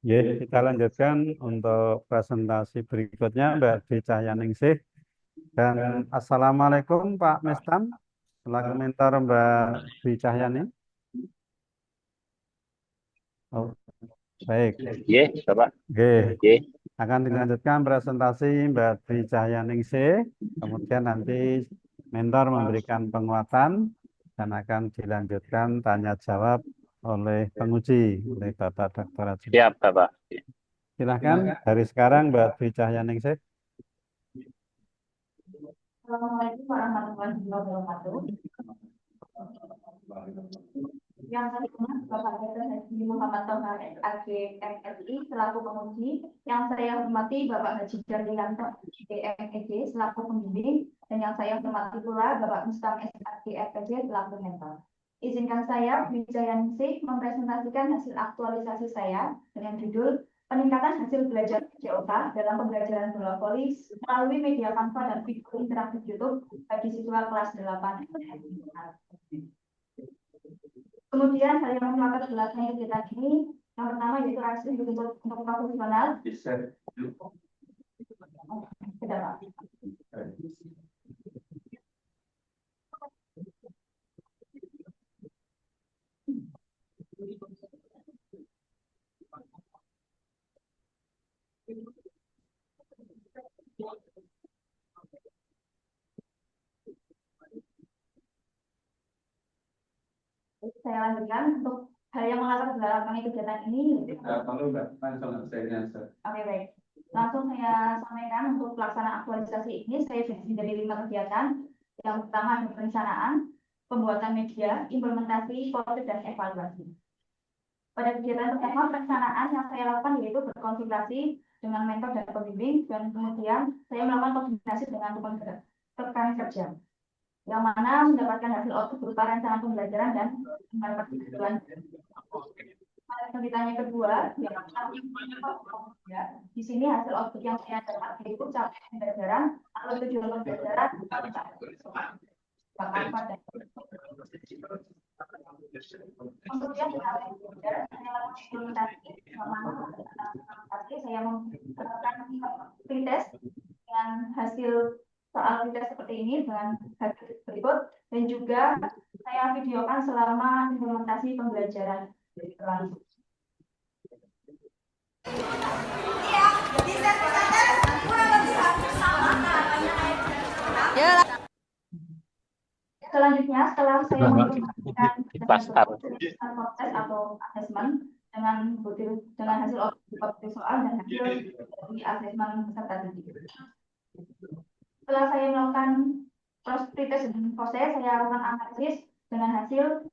Speaker 3: Ya, kita lanjutkan untuk presentasi berikutnya Mbak Dwi Cahyaningsih. Dan Assalamualaikum Pak Mestan. Setelah komentar Mbak Dwi Cahyani. Oh, baik.
Speaker 5: Iya, Bapak.
Speaker 3: Oke.
Speaker 5: Iya.
Speaker 3: Akan dilanjutkan presentasi Mbak Dwi Cahyaningsih. Kemudian nanti mentor memberikan penguatan dan akan dilanjutkan tanya jawab oleh penguji, oleh Bapak Dr. Haji.
Speaker 5: Siap, Bapak.
Speaker 3: Silakan dari sekarang Mbak Dwi Cahyaningsih.
Speaker 1: Assalamualaikum warahmatullahi wabarakatuh. Yang saya hormati Bapak Dr. Haji Muhammad Toha SAG MSI selaku penguji, yang saya hormati Bapak Haji Darlianto DMED selaku pembimbing, dan yang saya hormati pula Bapak Mustam SAG FPJ selaku mentor. Izinkan saya, Dwi Cahyaningsih, mempresentasikan hasil aktualisasi saya dengan judul Peningkatan hasil belajar JOK dalam pembelajaran bola voli melalui media Canva dan video interaktif YouTube bagi siswa kelas 8. Kemudian saya melakukan belakang kegiatan ini. Yang pertama yaitu aksi untuk profesional. Saya lanjutkan untuk hal yang melatar belakangi kegiatan ini. Oke, baik. Langsung saya sampaikan untuk pelaksanaan aktualisasi ini saya bagi menjadi 5 kegiatan. Yang pertama adalah perencanaan, pembuatan media, implementasi, proses dan evaluasi. Pada kegiatan pertama perencanaan yang saya lakukan yaitu berkonsultasi dengan mentor dan pembimbing, dan kemudian saya melakukan koordinasi dengan rekan kerja, yang mana mendapatkan hasil output berupa rancangan pembelajaran dan mendapat kebutuhan. Kegiatan yang kedua, ya, di sini hasil output yang saya dapat yaitu capaian pembelajaran atau tujuan pembelajaran, kemudian saya lakukan implementasi, saya melakukan pretest dengan hasil soal pretest seperti ini dengan hasil berikut, dan juga saya videokan selama implementasi pembelajaran berlangsung. Selanjutnya, setelah saya mengimplementasikan proses atau asesmen dengan hasil objektif soal dan hasil dari asesmen peserta didik. Setelah saya melakukan pretest dan proses, saya lakukan analisis dengan hasil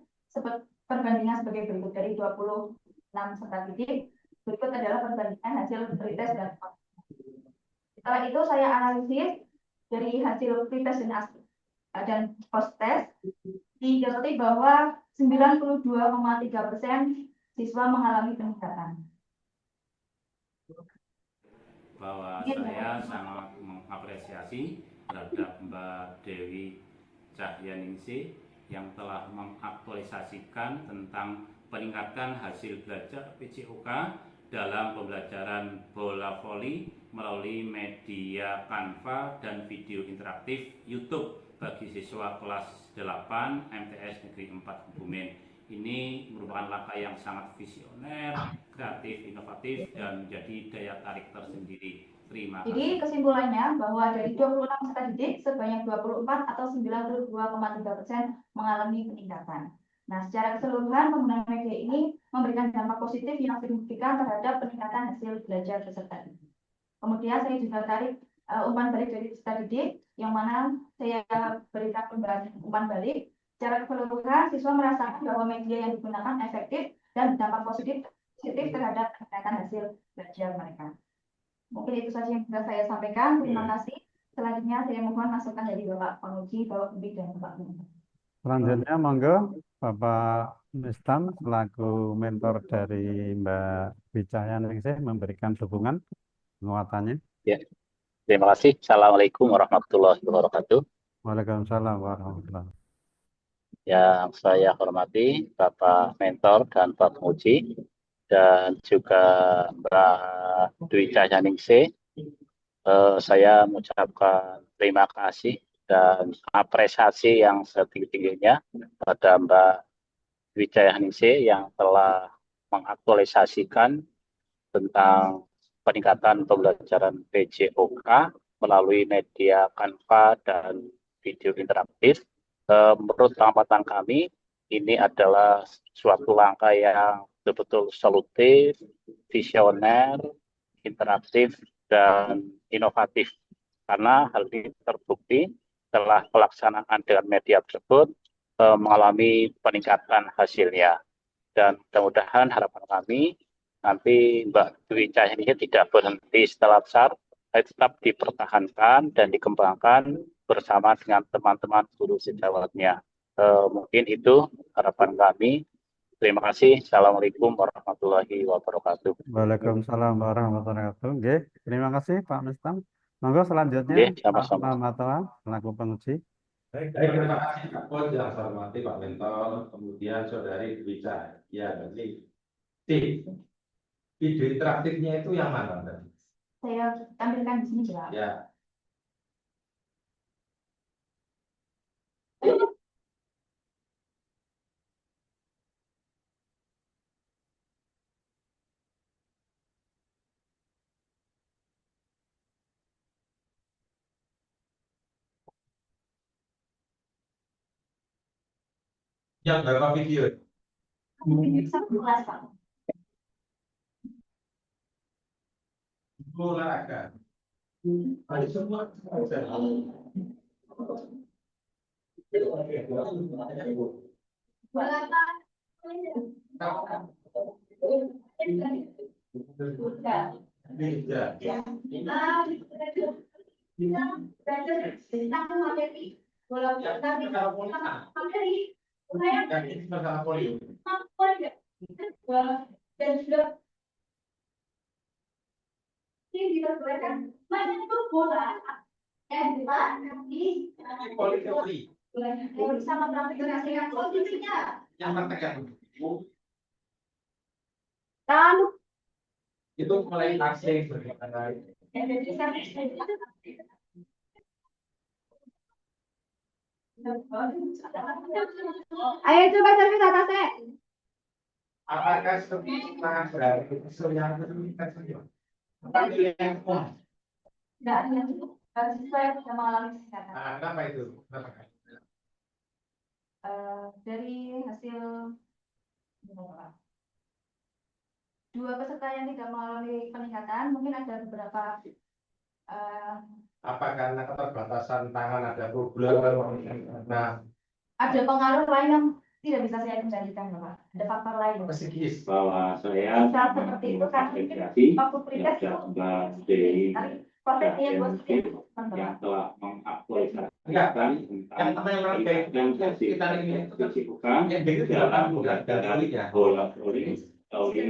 Speaker 1: perbandingan sebagai berikut dari 26 peserta didik. Berikut adalah perbandingan hasil pretest dan proses. Setelah itu saya analisis dari hasil pretest dan post-test, didapati bahwa 92,3% siswa mengalami peningkatan.
Speaker 15: Bahwa saya sangat mengapresiasi terhadap Mbak Dewi Cahyaningsih yang telah mengaktualisasikan tentang peningkatan hasil belajar PJOK dalam pembelajaran bola voli melalui media Canva dan video interaktif YouTube bagi siswa kelas 8 MTS Negeri 4 Kebumen. Ini merupakan langkah yang sangat visioner, kreatif, inovatif, dan menjadi daya tarik tersendiri. Terima kasih.
Speaker 1: Jadi kesimpulannya bahwa dari 26 peserta didik sebanyak 24 atau 92,3% mengalami peningkatan. Nah, secara keseluruhan penggunaan media ini memberikan dampak positif yang signifikan terhadap peningkatan hasil belajar peserta didik. Kemudian saya juga tarik umpan balik dari peserta didik, yang mana saya berikan umpan balik. Secara keseluruhan, siswa merasakan bahwa media yang digunakan efektif dan berdampak positif terhadap peningkatan hasil belajar mereka. Mungkin itu saja yang bisa saya sampaikan. Terima kasih. Selanjutnya saya mohon masukan dari Bapak Panuji, Bapak Bimbing, dan Bapak Guru.
Speaker 3: Selanjutnya monggo Bapak Mistam selaku mentor dari Mbak Cahyaningsih memberikan dukungan penguatannya.
Speaker 16: Ya, terima kasih. Assalamualaikum warahmatullahi wabarakatuh.
Speaker 3: Waalaikumsalam warahmatullahi wabarakatuh.
Speaker 16: Yang saya hormati Bapak Mentor dan Pak Penguji, dan juga Mbak Dwi Cahyaningsih. Saya mengucapkan terima kasih dan apresiasi yang setinggi-tingginya pada Mbak Dwi Cahyaningsih yang telah mengaktualisasikan tentang peningkatan pembelajaran PJOK melalui media Canva dan video interaktif. Menurut pengamatan kami, ini adalah suatu langkah yang betul-betul solutif, visioner, interaktif, dan inovatif. Karena hal ini terbukti setelah pelaksanaan dengan media tersebut mengalami peningkatan hasilnya. Dan mudah-mudahan harapan kami nanti Mbak Dwi Cahyaningsih tidak berhenti setelah besar, tapi tetap dipertahankan dan dikembangkan bersama dengan teman-teman guru sejawatnya. Mungkin itu harapan kami. Terima kasih. Assalamualaikum warahmatullahi wabarakatuh.
Speaker 3: Waalaikumsalam warahmatullahi wabarakatuh. Oke, terima kasih Pak Mistam. Monggo selanjutnya Pak Matoa selaku penguji.
Speaker 2: Baik, terima kasih Pak Pun yang saya hormati Pak Mentor, kemudian Saudari Dwi Cahya. Ya, berarti video interaktifnya itu yang mana tadi?
Speaker 1: Saya tampilkan di sini ya.
Speaker 2: Ya. Yang berapa video?
Speaker 1: 11, Pak.
Speaker 2: Olahraga. Ada semua.
Speaker 1: Ini diperbolehkan. Mana itu bola?
Speaker 2: Poli.
Speaker 1: Sama praktik posisinya.
Speaker 2: Yang tertekan.
Speaker 1: Lalu
Speaker 2: Itu mulai aksi.
Speaker 14: Ayo coba servis atasnya.
Speaker 2: Apakah setelah berarti yang
Speaker 1: Enggak ada yang sesuai dengan mengalami kesehatan.
Speaker 2: kenapa itu? Kenapa?
Speaker 1: Dari hasil dua peserta yang tidak mengalami peningkatan, mungkin ada beberapa
Speaker 2: Apa karena keterbatasan tangan ada problem? Nah,
Speaker 1: ada pengaruh lain yang tidak bisa saya kendalikan, Bapak. Ada faktor lain.
Speaker 2: psikis.
Speaker 15: Bahwa saya
Speaker 1: Misal seperti itu kan mungkin waktu perites itu prosesnya positif,
Speaker 15: yang telah mengaktualisasikan
Speaker 2: Yang
Speaker 15: tentang
Speaker 2: teman yang orang kayak
Speaker 15: dan kita ini kesibukan dalam mengadakan bola voli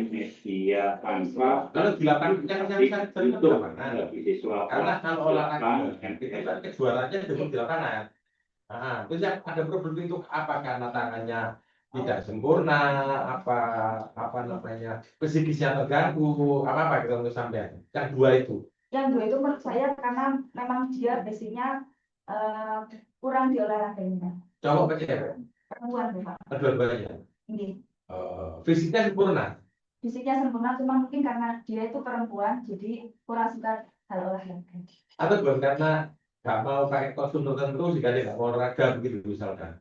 Speaker 15: media tanpa
Speaker 2: Kalau di lapangan yang bisa
Speaker 15: untuk siswa
Speaker 2: karena kalau olahraga itu kan kejuaraannya dulu di lapangan. Nah, terus yang ada problem itu apa karena tangannya tidak sempurna, apa namanya psikisnya terganggu, apa gitu untuk sampean. Yang dua itu.
Speaker 1: Yang dua itu menurut saya karena memang dia basicnya kurang di olahraganya.
Speaker 2: Cowok ke cewek?
Speaker 1: Perempuan, Bapak.
Speaker 2: Kedua-duanya.
Speaker 1: Ini.
Speaker 2: Fisiknya sempurna.
Speaker 1: Fisiknya sempurna, cuma mungkin karena dia itu perempuan, jadi kurang suka hal olahraga.
Speaker 2: Atau bukan karena nggak mau pakai kostum tertentu jika tidak mau olahraga begitu misalkan.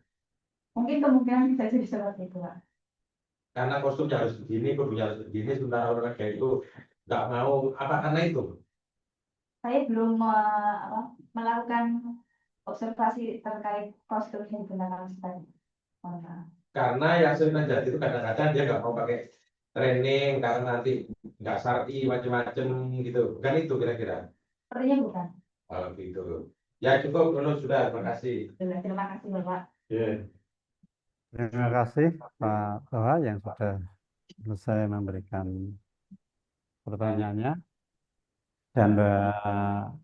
Speaker 1: Mungkin kemungkinan bisa jadi seperti itu, Pak.
Speaker 2: Karena kostumnya harus begini, kudunya harus begini, sementara olahraga itu nggak mau, apa karena itu?
Speaker 1: Saya belum melakukan observasi terkait kostum yang digunakan tadi.
Speaker 2: Karena yang sering terjadi itu kadang-kadang dia nggak mau pakai training karena nanti nggak syar'i macam-macam gitu. Bukan itu kira-kira.
Speaker 1: Sepertinya bukan.
Speaker 2: Oh gitu. Ya cukup dulu sudah. Terima kasih.
Speaker 1: Terima kasih, Bapak.
Speaker 3: Terima kasih Pak Toha yang sudah selesai memberikan pertanyaannya. Dan Mbak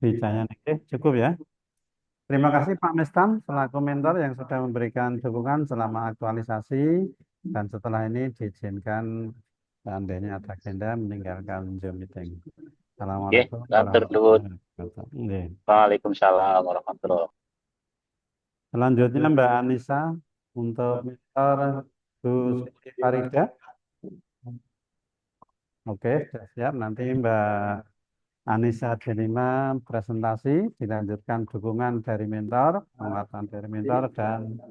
Speaker 3: Bicanya cukup ya. Terima kasih Pak Mestam selaku mentor yang sudah memberikan dukungan selama aktualisasi dan setelah ini diizinkan seandainya ada agenda meninggalkan Zoom meeting. Assalamualaikum warahmatullahi wabarakatuh.
Speaker 16: Waalaikumsalam warahmatullahi wabarakatuh.
Speaker 3: Selanjutnya Mbak Anissa untuk mentor Bu Siti Farida. Oke, sudah siap. Nanti Mbak Anissa Delima presentasi, dilanjutkan dukungan dari mentor, penguatan dari mentor, dan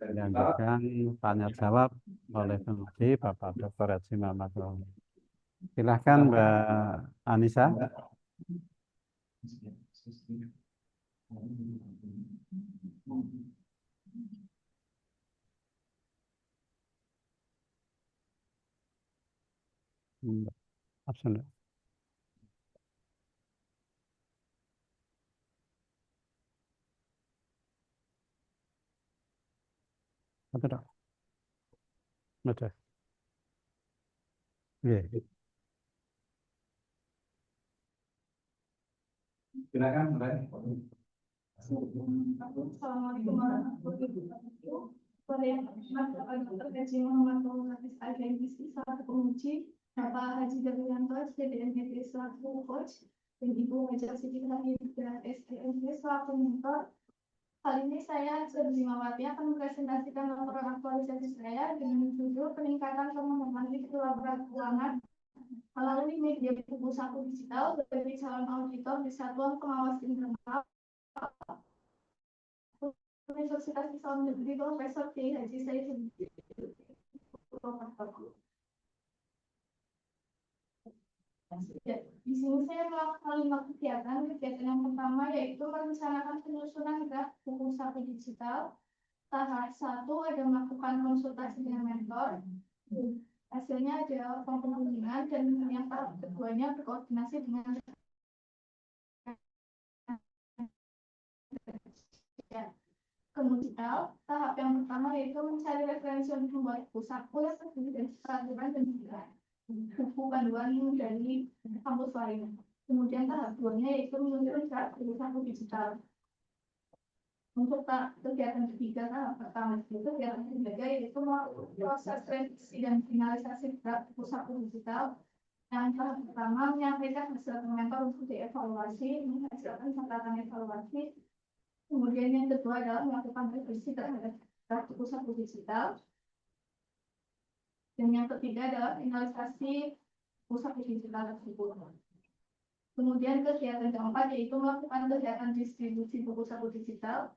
Speaker 3: dilanjutkan tanya jawab oleh penguji Bapak Dr. Haji Muhammad Romi. Silahkan Mbak Anissa. Absen. Betul. Betul. Iya.
Speaker 11: Silakan, Mbak.
Speaker 1: Assalamualaikum warahmatullahi wabarakatuh. Saya Bapak Dr. Haji Muhammad Romi selaku penguji, Bapak Haji Daryanto, SDMD selaku coach, dan Ibu Hajar Siti Farida SDMD selaku mentor. Kali ini saya Surzimawati akan mempresentasikan laporan aktualisasi saya dengan judul peningkatan pemahaman risiko laporan keuangan melalui media buku saku digital dari calon auditor di Satuan Pengawas Internal Universitas Islam Negeri Profesor Kiai Haji Said
Speaker 14: Ya, di sini saya melakukan 5 kegiatan. Kegiatan yang pertama yaitu merencanakan penyusunan draft buku saku digital. Tahap 1 ada melakukan konsultasi dengan mentor. Hasilnya ada pembimbingan, dan yang tahap keduanya berkoordinasi dengan kemudian tahap yang pertama yaitu mencari referensi untuk membuat buku saku yang terdiri dari peraturan dan buku panduan dari kampus lain. Kemudian tahap 2-nya yaitu menyusun draft buku saku digital. Untuk kegiatan ketiga, tahap pertama itu kegiatan ketiga yaitu proses revisi dan finalisasi draft buku saku digital. Yang tahap pertama menyampaikan hasil mentor untuk dievaluasi, menghasilkan catatan evaluasi. Kemudian yang kedua adalah melakukan revisi terhadap draft buku saku digital. Dan yang ketiga adalah finalisasi buku saku digital tersebut. Kemudian kegiatan keempat yaitu melakukan kegiatan distribusi buku saku digital.